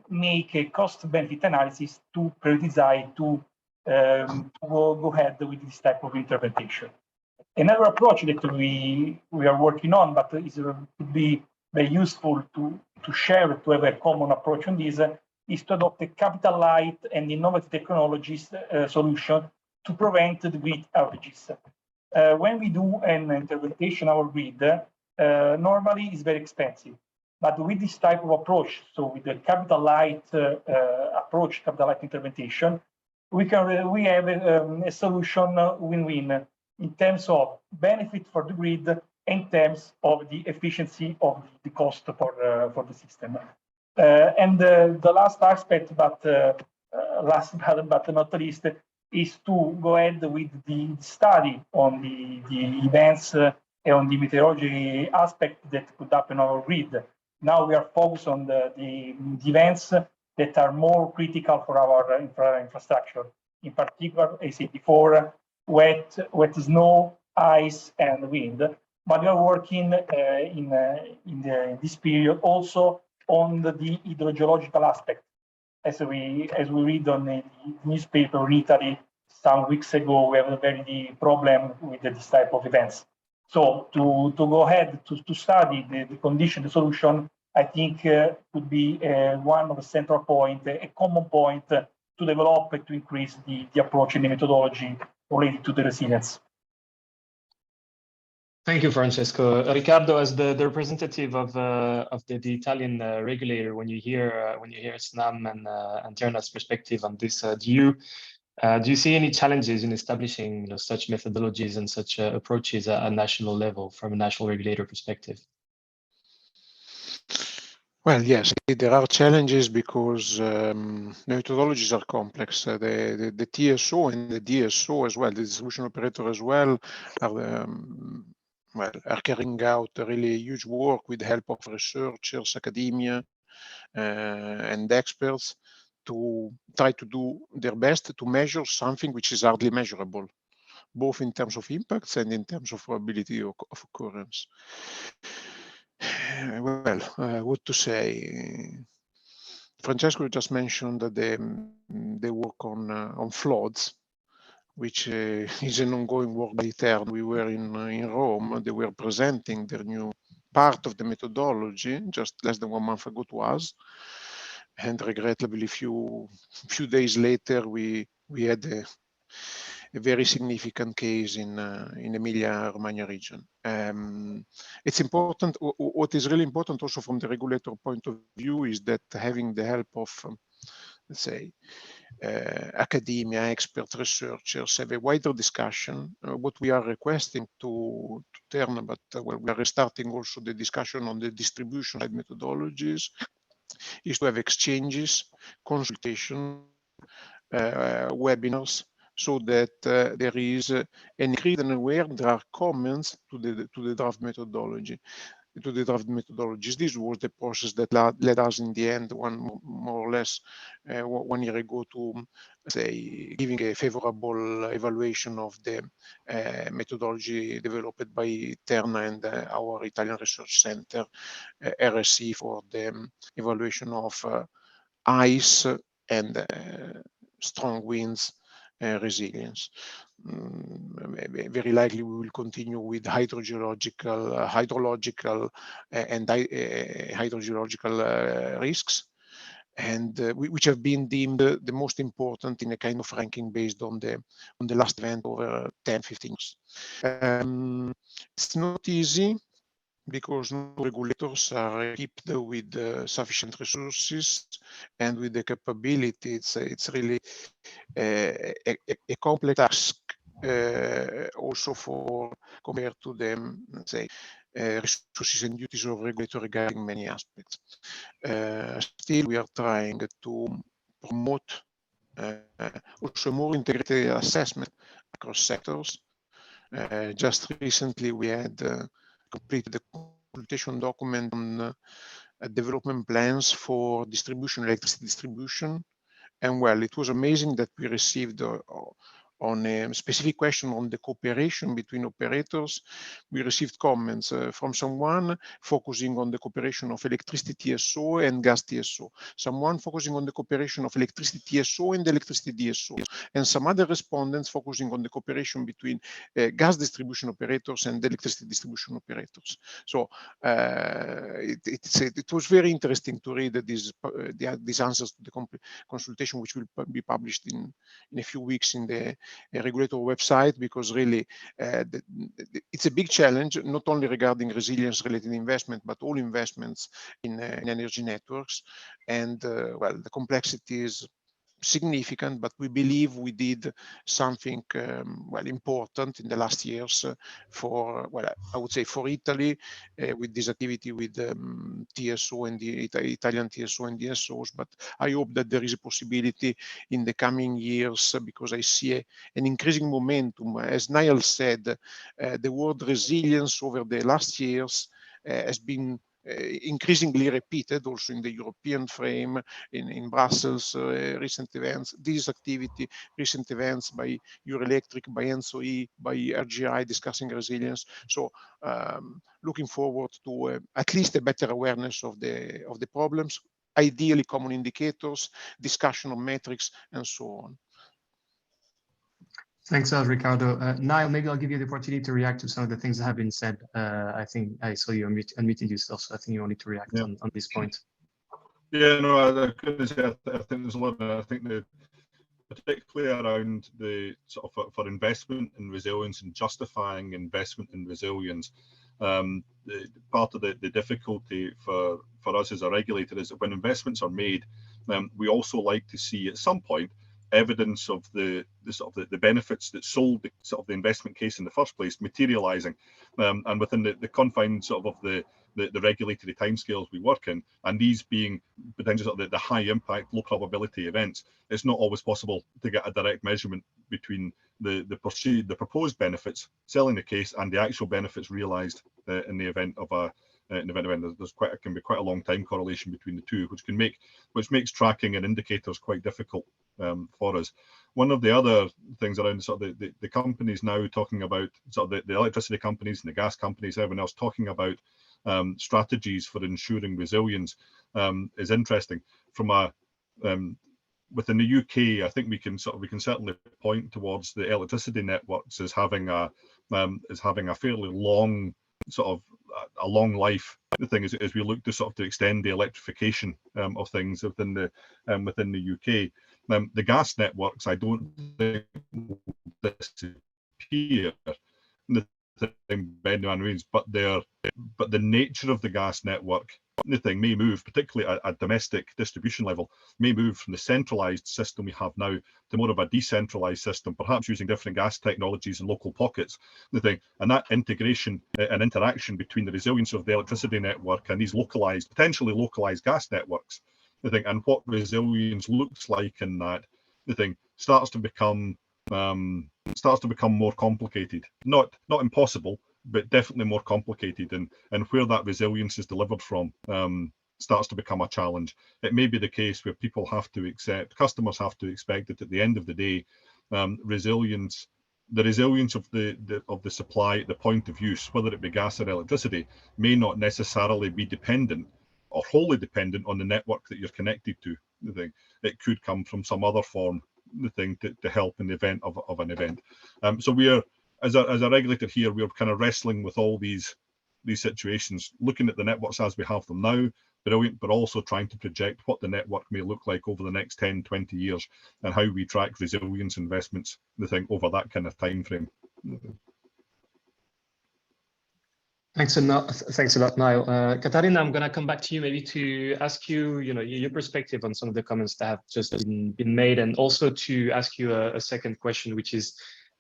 make a cost-benefit analysis to prioritize to go ahead with this type of interpretation. Another approach that we are working on, but would be very useful to share, to have a common approach on this, is to adopt a capital light and innovative technologies solution to prevent the grid outages. When we do an interpretation of our grid, normally it's very expensive. But with this type of approach, so with the capital light approach, capital light interpretation, we have a solution win-win in terms of benefit for the grid and in terms of the efficiency of the cost for the system. And the last aspect, but last but not least, is to go ahead with the study on the events and on the meteorology aspect that could happen on our grid. Now we are focused on the events that are more critical for our infrastructure. In particular, as I said before, wet snow, ice, and wind. But we are working in this period also on the hydrogeological aspect. As we read on the newspaper in Italy some weeks ago, we have a very problem with this type of events. So to go ahead to study the condition, the solution, I think could be one of the central point, a common point to develop to increase the approach and the methodology related to the resilience. Thank you, Francesco. Riccardo, as the representative of the Italian regulator, when you hear Snam and Terna's perspective on this, do you see any challenges in establishing such methodologies and such approaches at a national level from a national regulator perspective? Well, yes, there are challenges because methodologies are complex. The TSO and the DSO as well, the distribution operator as well, are carrying out really huge work with the help of researchers, academia, and experts to try to do their best to measure something which is hardly measurable, both in terms of impacts and in terms of probability of occurrence. Well, what to say? Francesco just mentioned that they work on floods, which is an ongoing work by Terna. We were in Rome. They were presenting their new part of the methodology just less than 1 month ago to us, and regrettably, few days later, we had a very significant case in Emilia-Romagna region. It's important. What is really important also from the regulator point of view is that having the help of, let's say, academia, experts, researchers, have a wider discussion. What we are requesting to Terna, but well, we are restarting also the discussion on the distribution side methodologies, is to have exchanges, consultation, webinars, so that there is an increase and where there are comments to the draft methodology. This was the process that led us in the end, more or less 1 year ago, to say giving a favorable evaluation of the methodology developed by Terna and our Italian Research Center, RSC, for the evaluation of ice and strong winds resilience. Very likely we will continue with hydrological and hydrogeological risks, and which have been deemed the most important in a kind of ranking based on the last event over 10-15 years. It's not easy, because no regulators are equipped with sufficient resources and with the capability. It's really a complex task, also for compared to the, let's say, resources and duties of regulator regarding many aspects. Still, we are trying to promote also more integrated assessment across sectors. Just recently, we had completed the consultation document on development plans for electricity distribution. And well, it was amazing that we received on a specific question on the cooperation between operators. We received comments from someone focusing on the cooperation of electricity TSO and gas TSO, someone focusing on the cooperation of electricity TSO and electricity DSO, and some other respondents focusing on the cooperation between gas distribution operators and electricity distribution operators. So it was very interesting to read these answers to the consultation, which will be published in a few weeks in the regulator website, because really it's a big challenge, not only regarding resilience related investment, but all investments in energy networks. And well, the complexity is significant, but we believe we did something well important in the last years for, well, I would say for Italy, with this activity with TSO and the Italian TSO and DSOs. But I hope that there is a possibility in the coming years, because I see an increasing momentum. As Niall said, the word resilience over the last years has been increasingly repeated also in the European frame, in Brussels, recent events, this activity, recent events by Eurelectric, by ENSOE, by RGI discussing resilience. So looking forward to at least a better awareness of the problems, ideally common indicators, discussion of metrics, and so on. Thanks, Riccardo. Niall, maybe I'll give you the opportunity to react to some of the things that have been said. I think I saw you unmuted yourself, so I think you wanted to react on this point. Yeah, no, I couldn't say. I think there's a lot. I think particularly around the sort of for investment in resilience and justifying investment in resilience. Part of the difficulty for us as a regulator is that when investments are made, we also like to see at some point evidence of the benefits that sold the investment case in the first place materializing, and within the confines of the regulatory timescales we work in, and these being potentially the high impact, low probability events, it's not always possible to get a direct measurement between the proposed benefits selling the case and the actual benefits realized in the event of an event. There's can be quite a long time correlation between the two, which makes tracking and indicators quite difficult for us. One of the other things around the companies now talking about the electricity companies and the gas companies, everyone else talking about strategies for ensuring resilience is interesting. From within the UK, I think we can certainly point towards the electricity networks as having a fairly long a long life. The thing is, as we look to extend the electrification of things within the UK, the gas networks, I don't think will disappear. But the nature of the gas network, the thing may move, particularly at domestic distribution level, may move from the centralized system we have now to more of a decentralized system, perhaps using different gas technologies in local pockets. The thing, and that integration and interaction between the resilience of the electricity network and these potentially localized gas networks, the thing, and what resilience looks like in that, the thing starts to become more complicated. Not impossible, but definitely more complicated, and where that resilience is delivered from starts to become a challenge. It may be the case where customers have to expect that at the end of the day, the resilience of the supply at the point of use, whether it be gas or electricity, may not necessarily be dependent or wholly dependent on the network that you're connected to. The thing, it could come from some other form, the thing, to help in the event of an event. So we are, as a regulator here, we're kind of wrestling with all these situations, looking at the networks as we have them now, but also trying to project what the network may look like over the next 10, 20 years, and how we track resilience investments, the thing, over that kind of time frame. Thanks a lot, Niall. Catharina, I'm going to come back to you maybe to ask you, your perspective on some of the comments that have just been made, and also to ask you a second question, which is,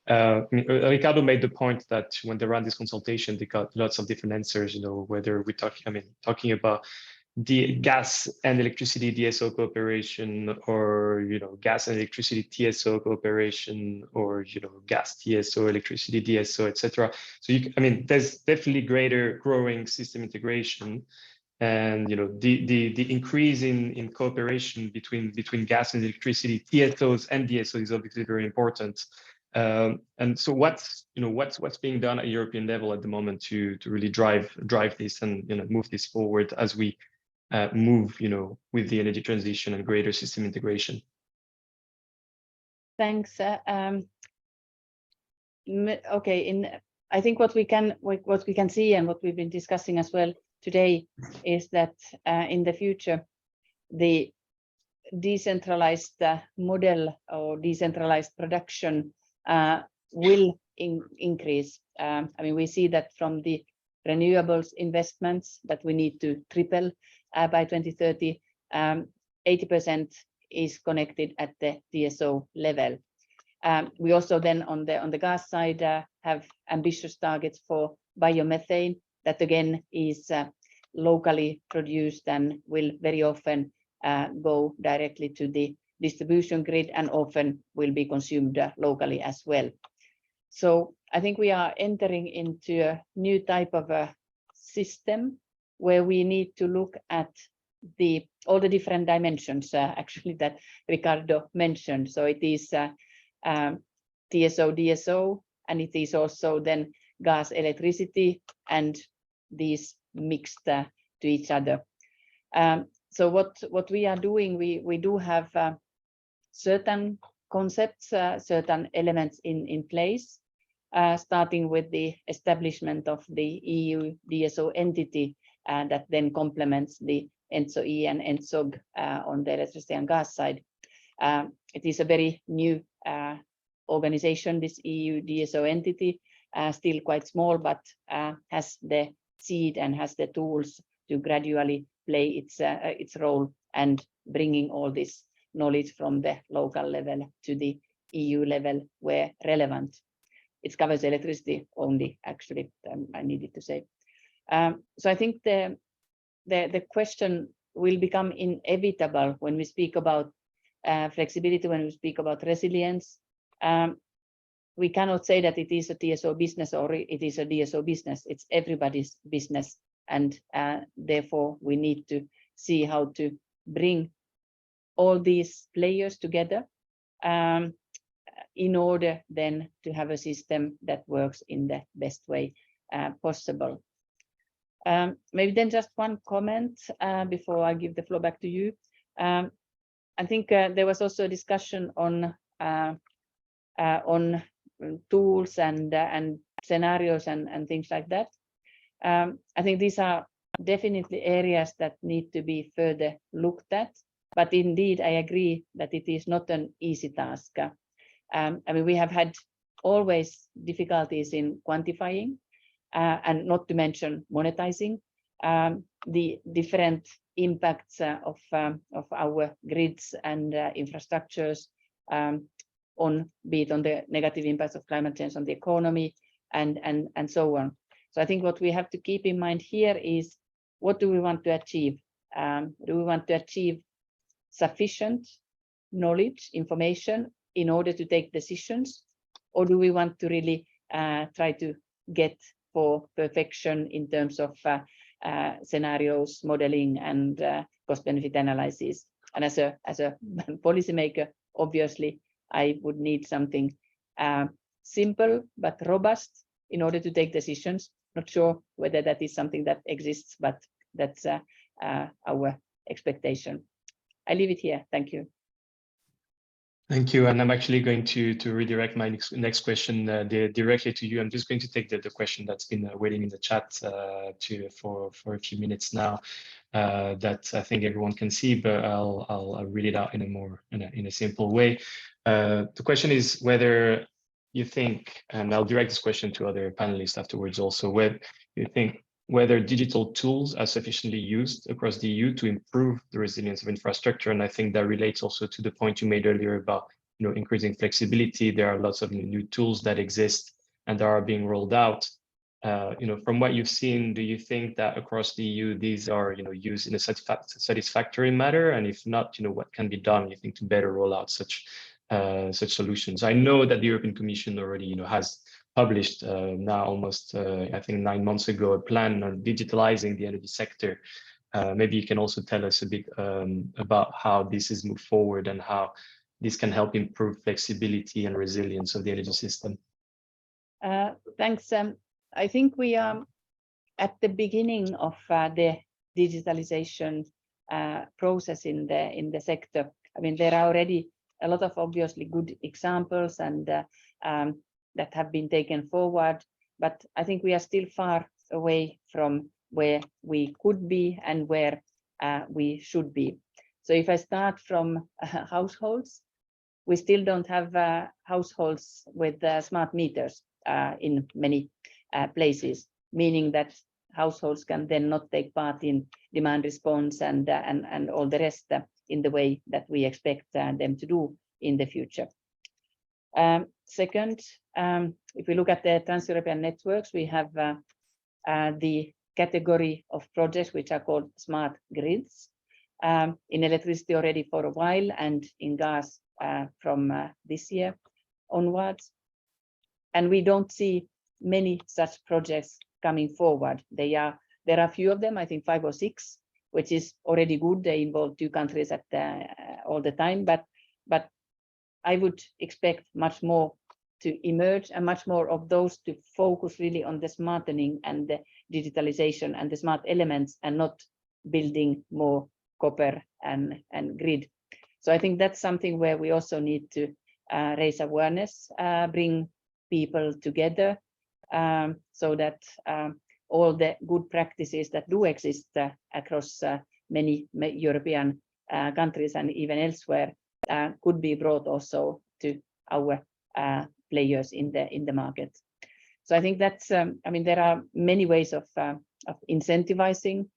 Riccardo made the point that when they ran this consultation, they got lots of different answers, whether we're talking about the gas and electricity DSO cooperation, or gas and electricity TSO cooperation, or gas TSO, electricity DSO, etc. So there's definitely growing system integration, and the increase in cooperation between gas and electricity TSOs and DSOs is obviously very important. And so what's being done at European level at the moment to really drive this and move this forward as we move with the energy transition and greater system integration? Thanks. Okay, I think what we can see and what we've been discussing as well today is that in the future the decentralized model or decentralized production will increase. We see that from the renewables investments that we need to triple by 2030, 80% is connected at the DSO level. We also then on the gas side have ambitious targets for biomethane that again is locally produced and will very often go directly to the distribution grid and often will be consumed locally as well. So I think we are entering into a new type of a system where we need to look at all the different dimensions actually that Riccardo mentioned. So it is TSO, DSO, and it is also then gas, electricity, and these mixed to each other. So what we are doing, we do have certain concepts, certain elements in place, starting with the establishment of the EU DSO entity that then complements the ENTSO-E and ENTSOG on the electricity and gas side. It is a very new organization, this EU DSO entity, still quite small, but has the seed and has the tools to gradually play its role and bringing all this knowledge from the local level to the EU level where relevant. It covers electricity only, actually, I needed to say. So I think the question will become inevitable when we speak about flexibility, when we speak about resilience. We cannot say that it is a TSO business or it is a DSO business. It's everybody's business. And therefore, we need to see how to bring all these players together in order then to have a system that works in the best way possible. Maybe then just one comment before I give the floor back to you. I think there was also a discussion on tools and scenarios and things like that. I think these are definitely areas that need to be further looked at. But indeed, I agree that it is not an easy task. I mean, we have had always difficulties in quantifying and not to mention monetizing the different impacts of our grids and infrastructures be it on the negative impacts of climate change on the economy and so on. So I think what we have to keep in mind here is, what do we want to achieve? Do we want to achieve sufficient knowledge, information in order to take decisions? Or do we want to really try to get for perfection in terms of scenarios, modeling, and cost-benefit analysis? And as a policymaker, obviously, I would need something simple but robust in order to take decisions. Not sure whether that is something that exists, but that's our expectation. I leave it here. Thank you. Thank you. And I'm actually going to redirect my next question directly to you. I'm just going to take the question that's been waiting in the chat for a few minutes now that I think everyone can see, but I'll read it out in a simple way. The question is whether you think, and I'll direct this question to other panelists afterwards also, whether you think whether digital tools are sufficiently used across the EU to improve the resilience of infrastructure. And I think that relates also to the point you made earlier about increasing flexibility. There are lots of new tools that exist and that are being rolled out. From what you've seen, do you think that across the EU these are used in a satisfactory manner? And if not, what can be done, you think, to better roll out such solutions? I know that the European Commission already has published now almost I think 9 months ago a plan on digitalizing the energy sector. Maybe you can also tell us a bit about how this is moved forward and how this can help improve flexibility and resilience of the energy system. Thanks. I think we are at the beginning of the digitalization process in the sector. I mean, there are already a lot of obviously good examples and that have been taken forward, but I think we are still far away from where we could be and where we should be. So if I start from households, we still don't have households with smart meters in many places, meaning that households can then not take part in demand response and all the rest in the way that we expect them to do in the future. Second, if we look at the trans-European networks, we have the category of projects which are called smart grids in electricity already for a while, and in gas from this year onwards. And we don't see many such projects coming forward. There are a few of them, I think 5 or 6, which is already good. They involve 2 countries at all the time, but I would expect much more to emerge and much more of those to focus really on the smartening and the digitalization and the smart elements, and not building more copper and grid. So I think that's something where we also need to raise awareness, bring people together, so that all the good practices that do exist across many European countries and even elsewhere could be brought also to our players in the market. So I think that's, I mean, there are many ways of incentivizing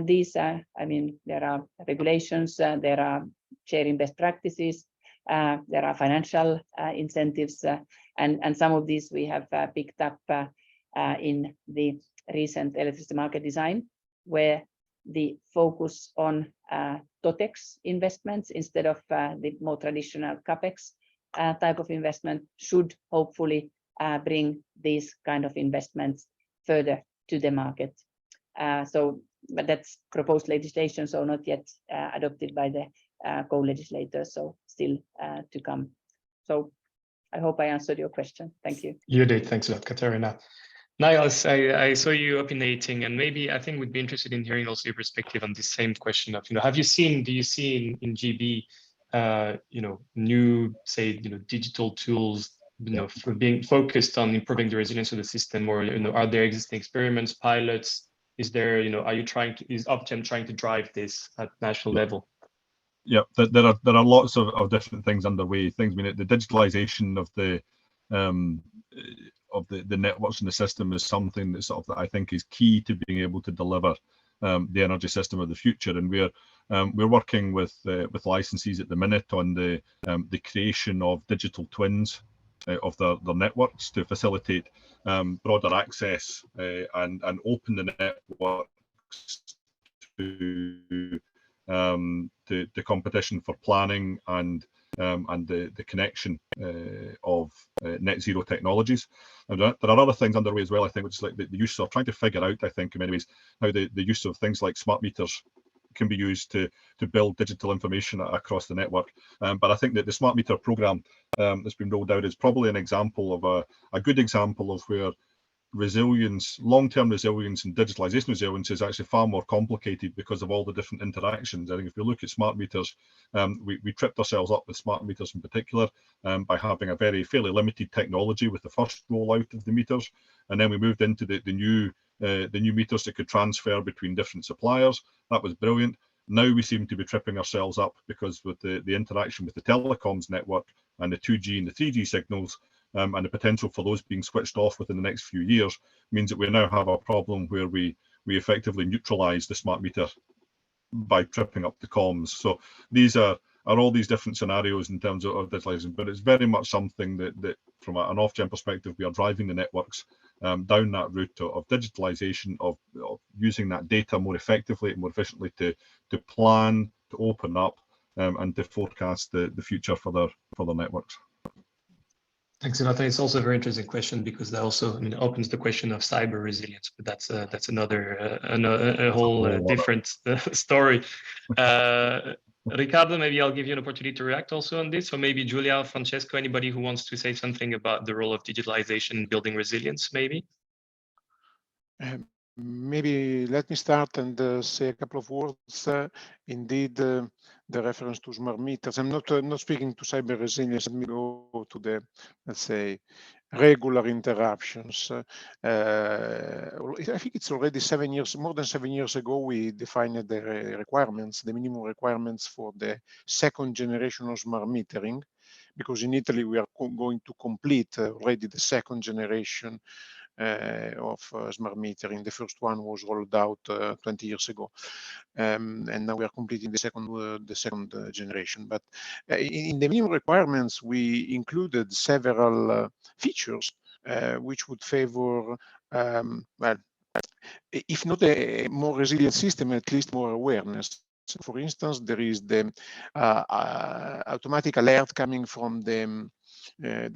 these. I mean, there are regulations, there are sharing best practices, there are financial incentives, and some of these we have picked up in the recent electricity market design, where the focus on TOTEX investments instead of the more traditional CAPEX type of investment should hopefully bring these kind of investments further to the market. But that's proposed legislation, so not yet adopted by the co-legislators, so still to come. So I hope I answered your question. Thank you. You did. Thanks a lot, Catharina. Niall, I saw you opinating, and maybe I think we'd be interested in hearing also your perspective on the same question of, do you see in GB, new, say, digital tools, for being focused on improving the resilience of the system, or, are there existing experiments, pilots? Is there, is OFGEM trying to drive this at national level? Yeah, there are lots of different things underway. The digitalization of the networks and the system is something that that I think is key to being able to deliver the energy system of the future. And we're working with licensees at the minute on the creation of digital twins of their networks to facilitate broader access and open the networks to the competition for planning and the connection of net zero technologies. And there are other things underway as well, I think, which is like the use of trying to figure out, I think, in many ways, how the use of things like smart meters can be used to build digital information across the network. But I think that the smart meter program that's been rolled out is probably an example of a good example of where resilience, long-term resilience and digitalization resilience is actually far more complicated because of all the different interactions. I think if you look at smart meters, we tripped ourselves up with smart meters in particular by having a fairly limited technology with the first rollout of the meters, and then we moved into the new meters that could transfer between different suppliers. That was brilliant. Now we seem to be tripping ourselves up because with the interaction with the telecoms network and the 2G and the 3G signals, and the potential for those being switched off within the next few years means that we now have a problem where we effectively neutralize the smart meter by tripping up the comms. So these are all these different scenarios in terms of digitalizing, but it's very much something that from an OFGEM perspective, we are driving the networks down that route of digitalization, of using that data more effectively and more efficiently to plan, to open up, and to forecast the future for their networks. Thanks a lot. It's also a very interesting question because that also opens the question of cyber resilience, but that's another a whole different story. Riccardo, maybe I'll give you an opportunity to react also on this, or maybe Giulia, Francesco, anybody who wants to say something about the role of digitalization in building resilience, maybe? Maybe let me start and say a couple of words. Indeed, the reference to smart meters. I'm not speaking to cyber resilience. Let me go to the, let's say, regular interruptions. I think it's already more than 7 years ago, we defined the requirements, the minimum requirements for the second generation of smart metering, because in Italy we are going to complete already the second generation of smart metering. The first one was rolled out 20 years ago, and now we are completing the second generation. But in the minimum requirements, we included several features which would favor, well, if not a more resilient system, at least more awareness. So for instance, there is the automatic alert coming from the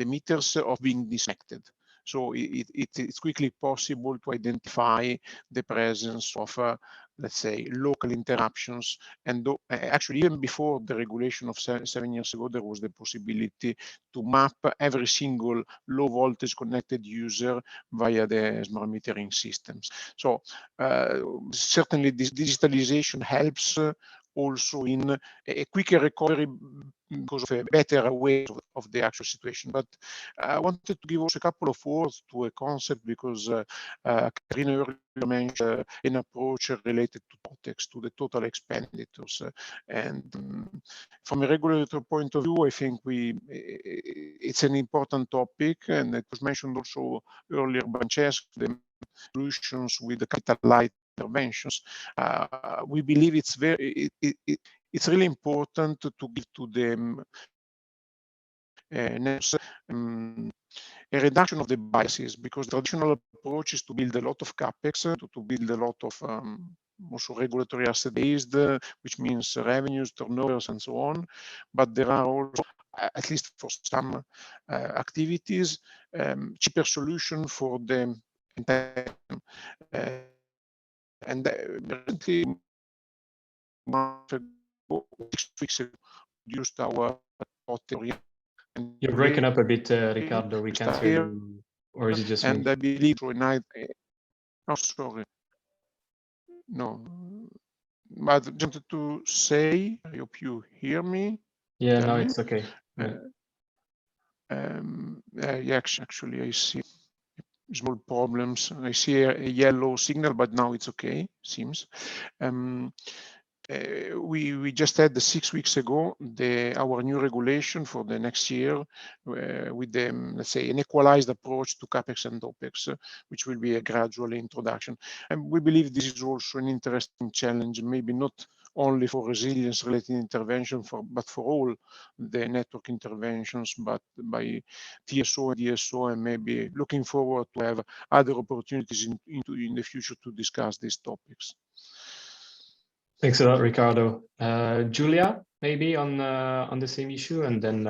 meters of being disconnected. So it's quickly possible to identify the presence of, let's say, local interruptions. And actually, even before the regulation of 7 years ago, there was the possibility to map every single low voltage connected user via the smart metering systems. So certainly this digitalization helps also in a quicker recovery because of a better awareness of the actual situation. But I wanted to give also a couple of words to a concept because Catharina earlier mentioned an approach related to TOTEX, to the total expenditures. And from a regulatory point of view, I think it's an important topic, and it was mentioned also earlier by Francesco, the solutions with the capital light interventions. We believe it's it's really important to give to them a reduction of the biases, because the traditional approach is to build a lot of capex, to build a lot of also regulatory asset based, which means revenues, turnovers, and so on. But there are also, at least for some activities, cheaper solution for the entire. And recently, 6 weeks ago, reduced our total. You're breaking up a bit, Riccardo. We can't hear you. Or is it just and me? I believe tonight. Oh, sorry. No, but I wanted to say, I hope you hear me. Yeah, no, it's okay. Yeah, actually, I see small problems. I see a yellow signal, but now it's okay, seems. We just had 6 weeks ago our new regulation for the next year with the, let's say, an equalized approach to capex and opex, which will be a gradual introduction. And we believe this is also an interesting challenge, maybe not only for resilience related intervention, but for all the network interventions, but by TSO and DSO, and maybe looking forward to have other opportunities in the future to discuss these topics. Thanks a lot, Riccardo. Giulia, maybe on the same issue, and then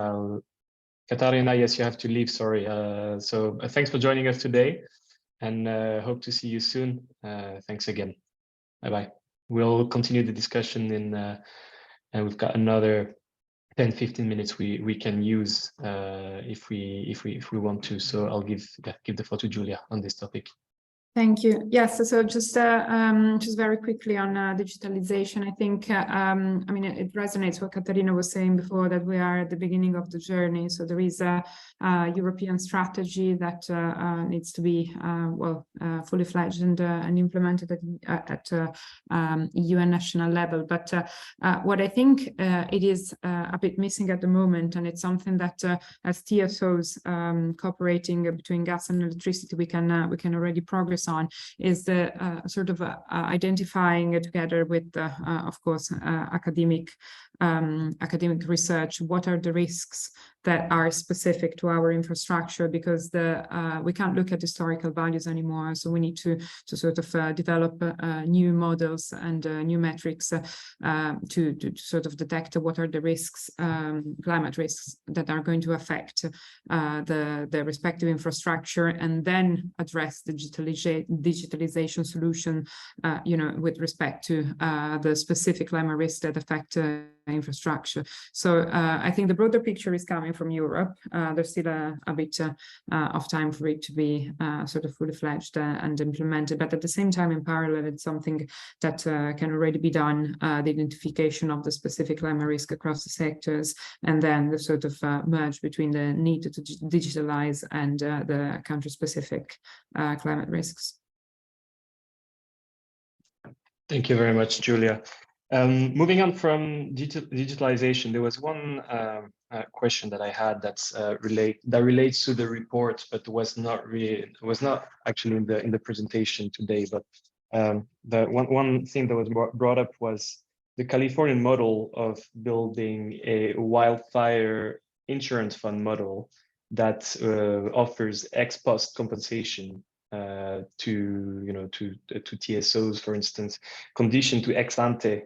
Catharina, yes, you have to leave, sorry. So thanks for joining us today, and hope to see you soon. Thanks again. Bye-bye. We'll continue the discussion and we've got another 10-15 minutes we can use if we want to. So I'll give the floor to Giulia on this topic. Thank you. Yes, so just very quickly on digitalization, I think, I mean, it resonates what Catharina was saying before, that we are at the beginning of the journey. So there is a European strategy that needs to be, fully fledged and implemented at EU and national level. But what I think it is a bit missing at the moment, and it's something that as TSOs cooperating between gas and electricity, we can already progress on, is the sort of identifying together with, of course, academic research, what are the risks that are specific to our infrastructure, because we can't look at historical values anymore. So we need to sort of develop new models and new metrics to sort of detect what are the risks, climate risks that are going to affect the respective infrastructure, and then address the digitalization solution, with respect to the specific climate risks that affect infrastructure. So I think the broader picture is coming from Europe. There's still a bit of time for it to be sort of fully fledged and implemented, but at the same time, in parallel, it's something that can already be done, the identification of the specific climate risk across the sectors, and then the sort of merge between the need to digitalize and the country-specific climate risks. Thank you very much, Giulia. Moving on from digitalization, there was one question that I had that relates to the report, but was not actually in the presentation today. But the one thing that was brought up was the Californian model of building a wildfire insurance fund model that offers ex post compensation to TSOs, for instance, conditioned to ex ante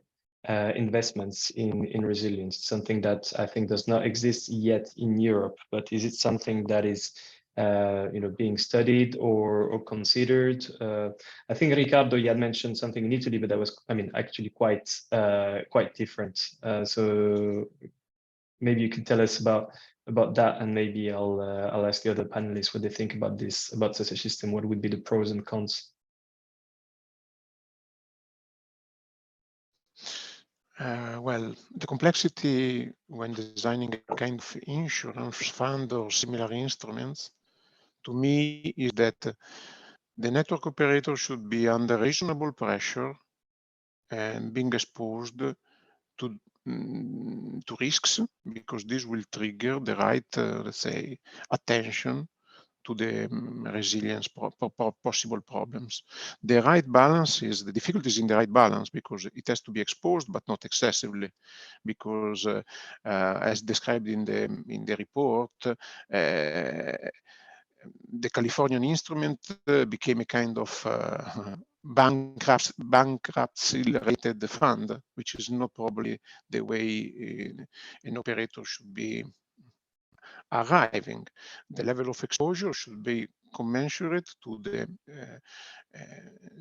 investments in resilience, something that I think does not exist yet in Europe. But is it something that is being studied or considered? I think Riccardo, you had mentioned something in Italy, but that was, actually quite different. So maybe you could tell us about that, and maybe I'll ask the other panelists what they think about this, about such a system. What would be the pros and cons? Well, the complexity when designing a kind of insurance fund or similar instruments, to me, is that the network operator should be under reasonable pressure and being exposed to risks, because this will trigger the right, let's say, attention to the resilience possible problems. The right balance is, the difficulty is in the right balance, because it has to be exposed but not excessively, because as described in the report, the Californian instrument became a kind of bankruptcy-related fund, which is not probably the way an operator should be arriving. The level of exposure should be commensurate to the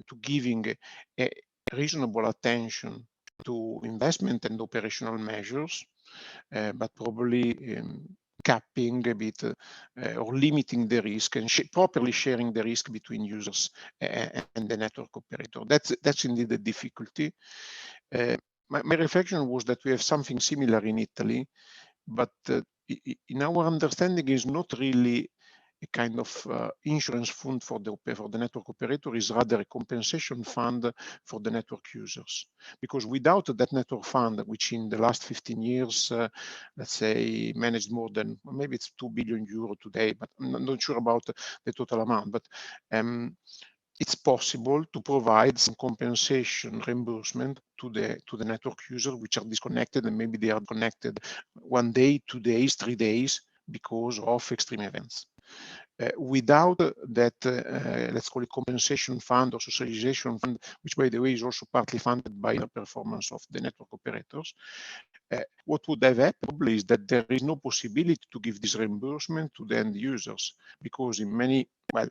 to giving a reasonable attention to investment and operational measures, but probably capping a bit or limiting the risk and properly sharing the risk between users and the network operator. That's indeed the difficulty. My reflection was that we have something similar in Italy, but in our understanding is not really a kind of insurance fund for the network operator, is rather a compensation fund for the network users. Because without that network fund, which in the last 15 years, let's say, managed more than, maybe it's 2 billion euro today, but I'm not sure about the total amount, but it's possible to provide some compensation reimbursement to the network user which are disconnected, and maybe they are connected 1 day, 2 days, 3 days because of extreme events. Without that, let's call it compensation fund or socialization fund, which by the way is also partly funded by the performance of the network operators, what would have happened is that there is no possibility to give this reimbursement to the end users, because in many, well,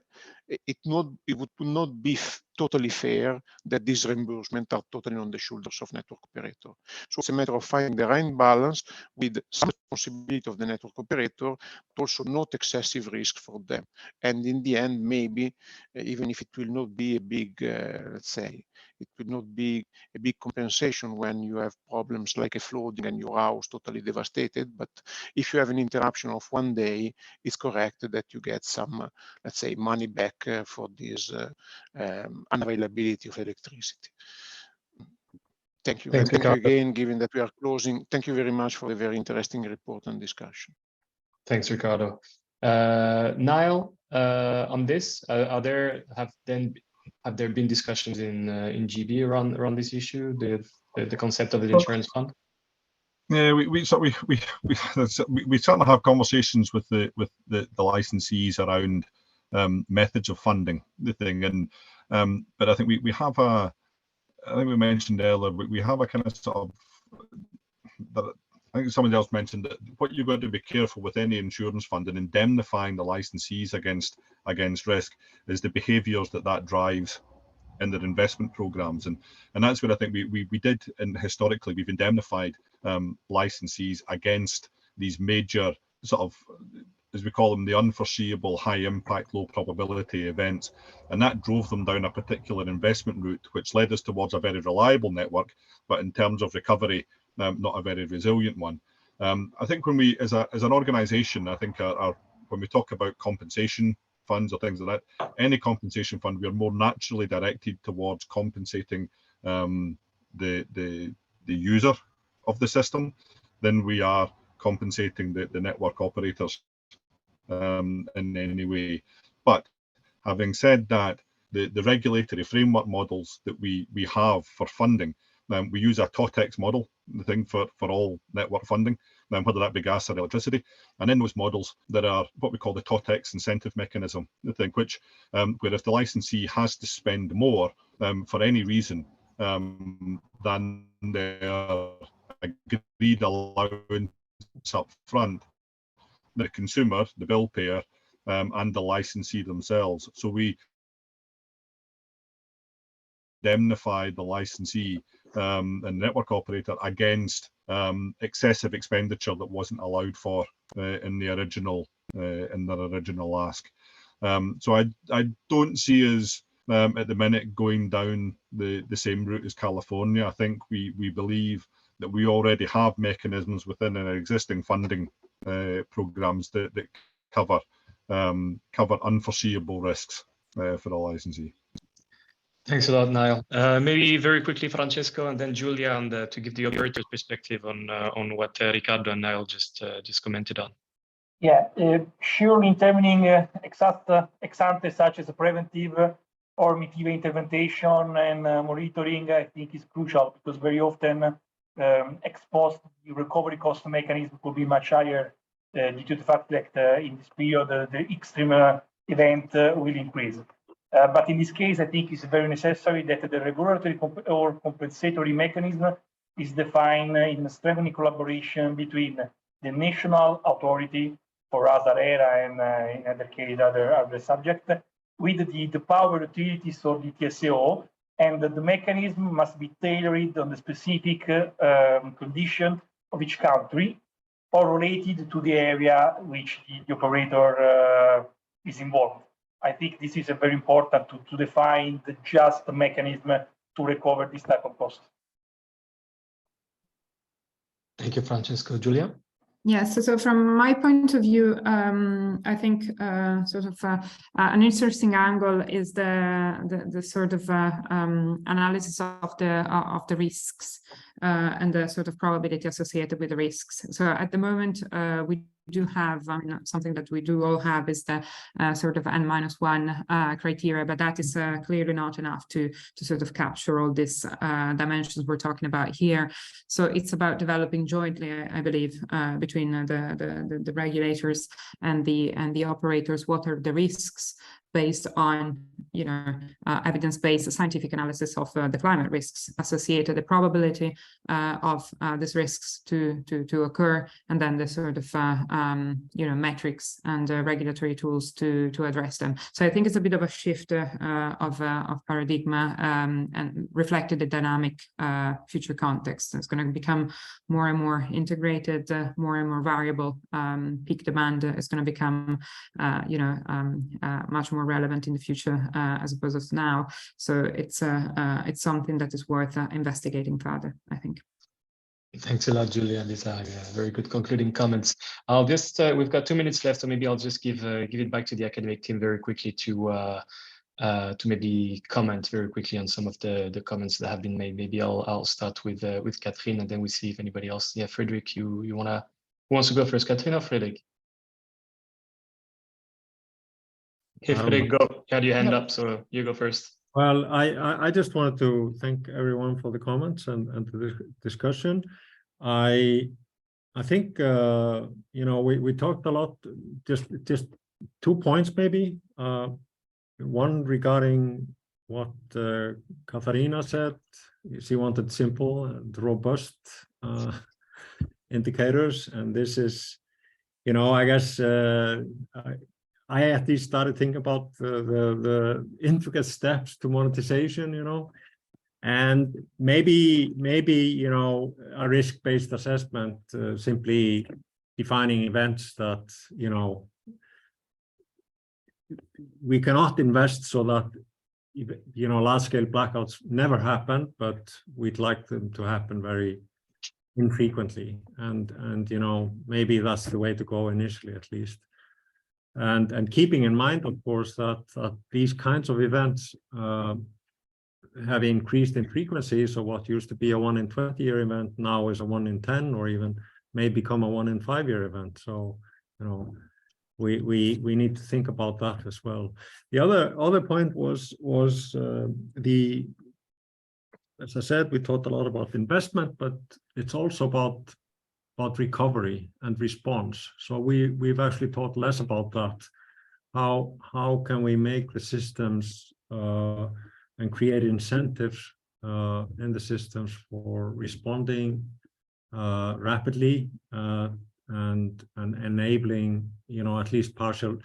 it would not be totally fair that these reimbursements are totally on the shoulders of network operator. So it's a matter of finding the right balance with some responsibility of the network operator, but also not excessive risk for them. And in the end, maybe even if it will not be a big, let's say, it will not be a big compensation when you have problems like a flooding and your house totally devastated. But if you have an interruption of 1 day, it's correct that you get some, let's say, money back for this unavailability of electricity. Thank you. Thanks, And thank you Riccardo. again, given that we are closing. Thank you very much for the very interesting report and discussion. Thanks, Riccardo. Niall, on this, have there been discussions in GB around this issue, the concept of the insurance fund? Yeah, we certainly have conversations with the licensees around methods of funding the thing, and but I think we have I think we mentioned earlier, we have a kind of sort of, I think somebody else mentioned that what you've got to be careful with any insurance fund and indemnifying the licensees against risk is the behaviours that drives in their investment programs, and that's what I think we did, and historically we've indemnified licensees against these major sort of, as we call them, the unforeseeable, high impact, low probability events, and that drove them down a particular investment route, which led us towards a very reliable network, but in terms of recovery, not a very resilient one. I think when we, as an organisation, I think when we talk about compensation funds or things like that, any compensation fund, we are more naturally directed towards compensating the user of the system than we are compensating the network operators in any way. But having said that, the regulatory framework models that we have for funding, we use a TOTEX model, the thing for all network funding, whether that be gas or electricity. And in those models, there are what we call the TOTEX incentive mechanism, the thing which, where if the licensee has to spend more for any reason than their agreed allowance up front, the consumer, the bill payer, and the licensee themselves. So we indemnify the licensee and network operator against excessive expenditure that wasn't allowed for in their original ask. So I don't see us at the minute going down the same route as California. I think we believe we already have mechanisms within our existing funding programs that cover unforeseeable risks for the licensee. Thanks a lot, Niall. Maybe very quickly, Francesco, and then Giulia, to give the operator's perspective on what Riccardo and Niall just commented on. Yeah, surely intervening ex ante, such as a preventive or mitigating intervention and monitoring, I think is crucial, because very often ex post the recovery cost mechanism could be much higher due to the fact that in this period the extreme event will increase. But in this case, I think it's very necessary that the regulatory or compensatory mechanism is defined in strengthening collaboration between the national authority, for us ARERA, and in other case other subject, with the power utilities or the TSO, and the mechanism must be tailored on the specific condition of each country or related to the area which the operator is involved. I think this is very important to define the just mechanism to recover this type of cost. Thank you, Francesco. Giulia? Yes, so from my point of view, I think sort of an interesting angle is the sort of analysis of the risks and the sort of probability associated with the risks. So at the moment, we do have something that we do all have is the sort of N-1 criteria, but that is clearly not enough to sort of capture all these dimensions we're talking about here. So it's about developing jointly, I believe, between the regulators and the operators, what are the risks based on, you know, evidence-based scientific analysis of the climate risks associated, the probability of these risks to occur, and then the sort of you know, metrics and regulatory tools to address them. So I think it's a bit of a shift of paradigm and reflected the dynamic future context. It's going to become more and more integrated, more and more variable. Peak demand is going to become you know, much more relevant in the future as opposed to now. So it's something that is worth investigating further, I think. Thanks a lot, Giulia. These are very good concluding comments. I'll just we've got 2 minutes left, so maybe I'll just give it back to the academic team very quickly to maybe comment very quickly on some of the comments that have been made. Maybe I'll start with Catherine, and then we see if anybody else. Yeah, Frederick, who wants to go first? Catherine or Frederick? Hey, Frederick, go. You had your hand up, so you go first. Well, I just wanted to thank everyone for the comments and the discussion. I think you know, we talked a lot. Just 2 points maybe. One regarding what Catharina said. She wanted simple and robust indicators, and this is, you know, I guess I at least started thinking about the intricate steps to monetization, you know, and maybe you know, a risk-based assessment, simply defining events that, you know, we cannot invest so that, you know, large-scale blackouts never happen, but we'd like them to happen very infrequently, and you know, maybe that's the way to go initially, at least. And keeping in mind, of course, that these kinds of events have increased in frequency. So what used to be a 1 in 20-year event now is a 1 in 10, or even may become a 1 in 5-year event. So, you know, we need to think about that as well. The other point was as I said, we talked a lot about investment, but it's also about recovery and response. So we've actually talked less about that. How can we make the systems and create incentives in the systems for responding rapidly and enabling, you know, at least partial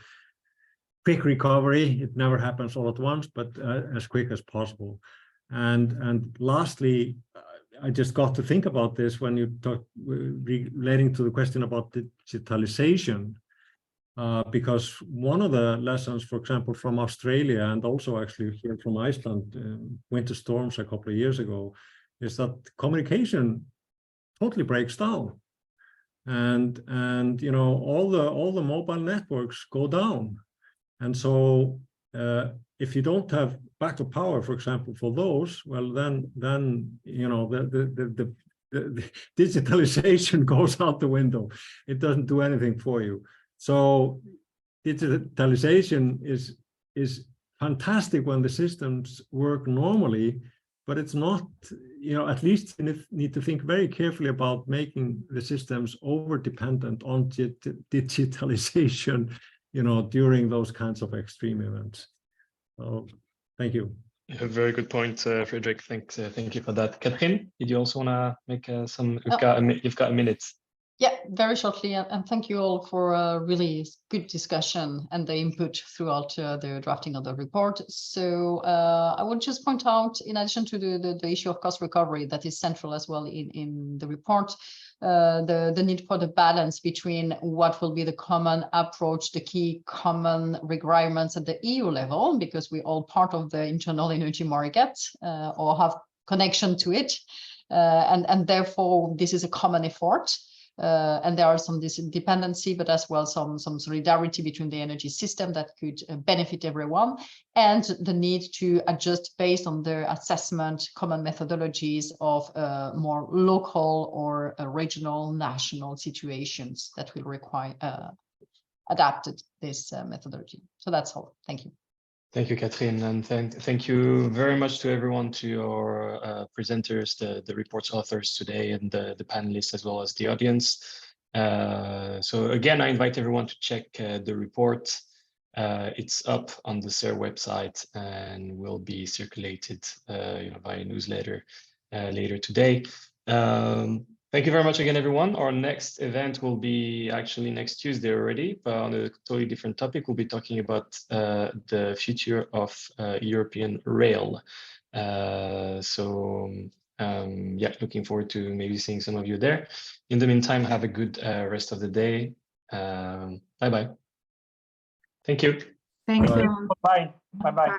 quick recovery. It never happens all at once, but as quick as possible. And lastly, I just got to think about this when you talk relating to the question about digitalization, because one of the lessons, for example, from Australia and also actually here from Iceland, winter storms a couple of years ago, is that communication totally breaks down. And you know, all the mobile networks go down. And so if you don't have backup power, for example, for those, well, then you know, the digitalization goes out the window. It doesn't do anything for you. So digitalization is fantastic when the systems work normally, but it's not, you know, at least you need to think very carefully about making the systems over dependent on digitalization, you know, during those kinds of extreme events. So thank you. A very good point, Frederick. Thank you for that. Catherine, did you also want to make some? You've got a minute. Yeah, very shortly, and thank you all for a really good discussion and the input throughout the drafting of the report. So I would just point out, in addition to the issue of cost recovery that is central as well in the report, the need for the balance between what will be the common approach, the key common requirements at the EU level, because we're all part of the internal energy market or have connection to it, and therefore this is a common effort. And there are some dependency, but as well some solidarity between the energy system that could benefit everyone, and the need to adjust based on the assessment, common methodologies of more local or regional, national situations that will require adapted this methodology. So that's all. Thank you. Thank you, Catherine, and thank you very much to everyone, to your presenters, the report's authors today, and the panelists, as well as the audience. So again, I invite everyone to check the report. It's up on the SER website and will be circulated via newsletter later today. Thank you very much again, everyone. Our next event will be actually next Tuesday already, but on a totally different topic. We'll be talking about the future of European rail. Yeah, looking forward to maybe seeing some of you there. In the meantime, have a good rest of the day. Bye-bye. Thank you. Thank you. Bye. Bye-bye.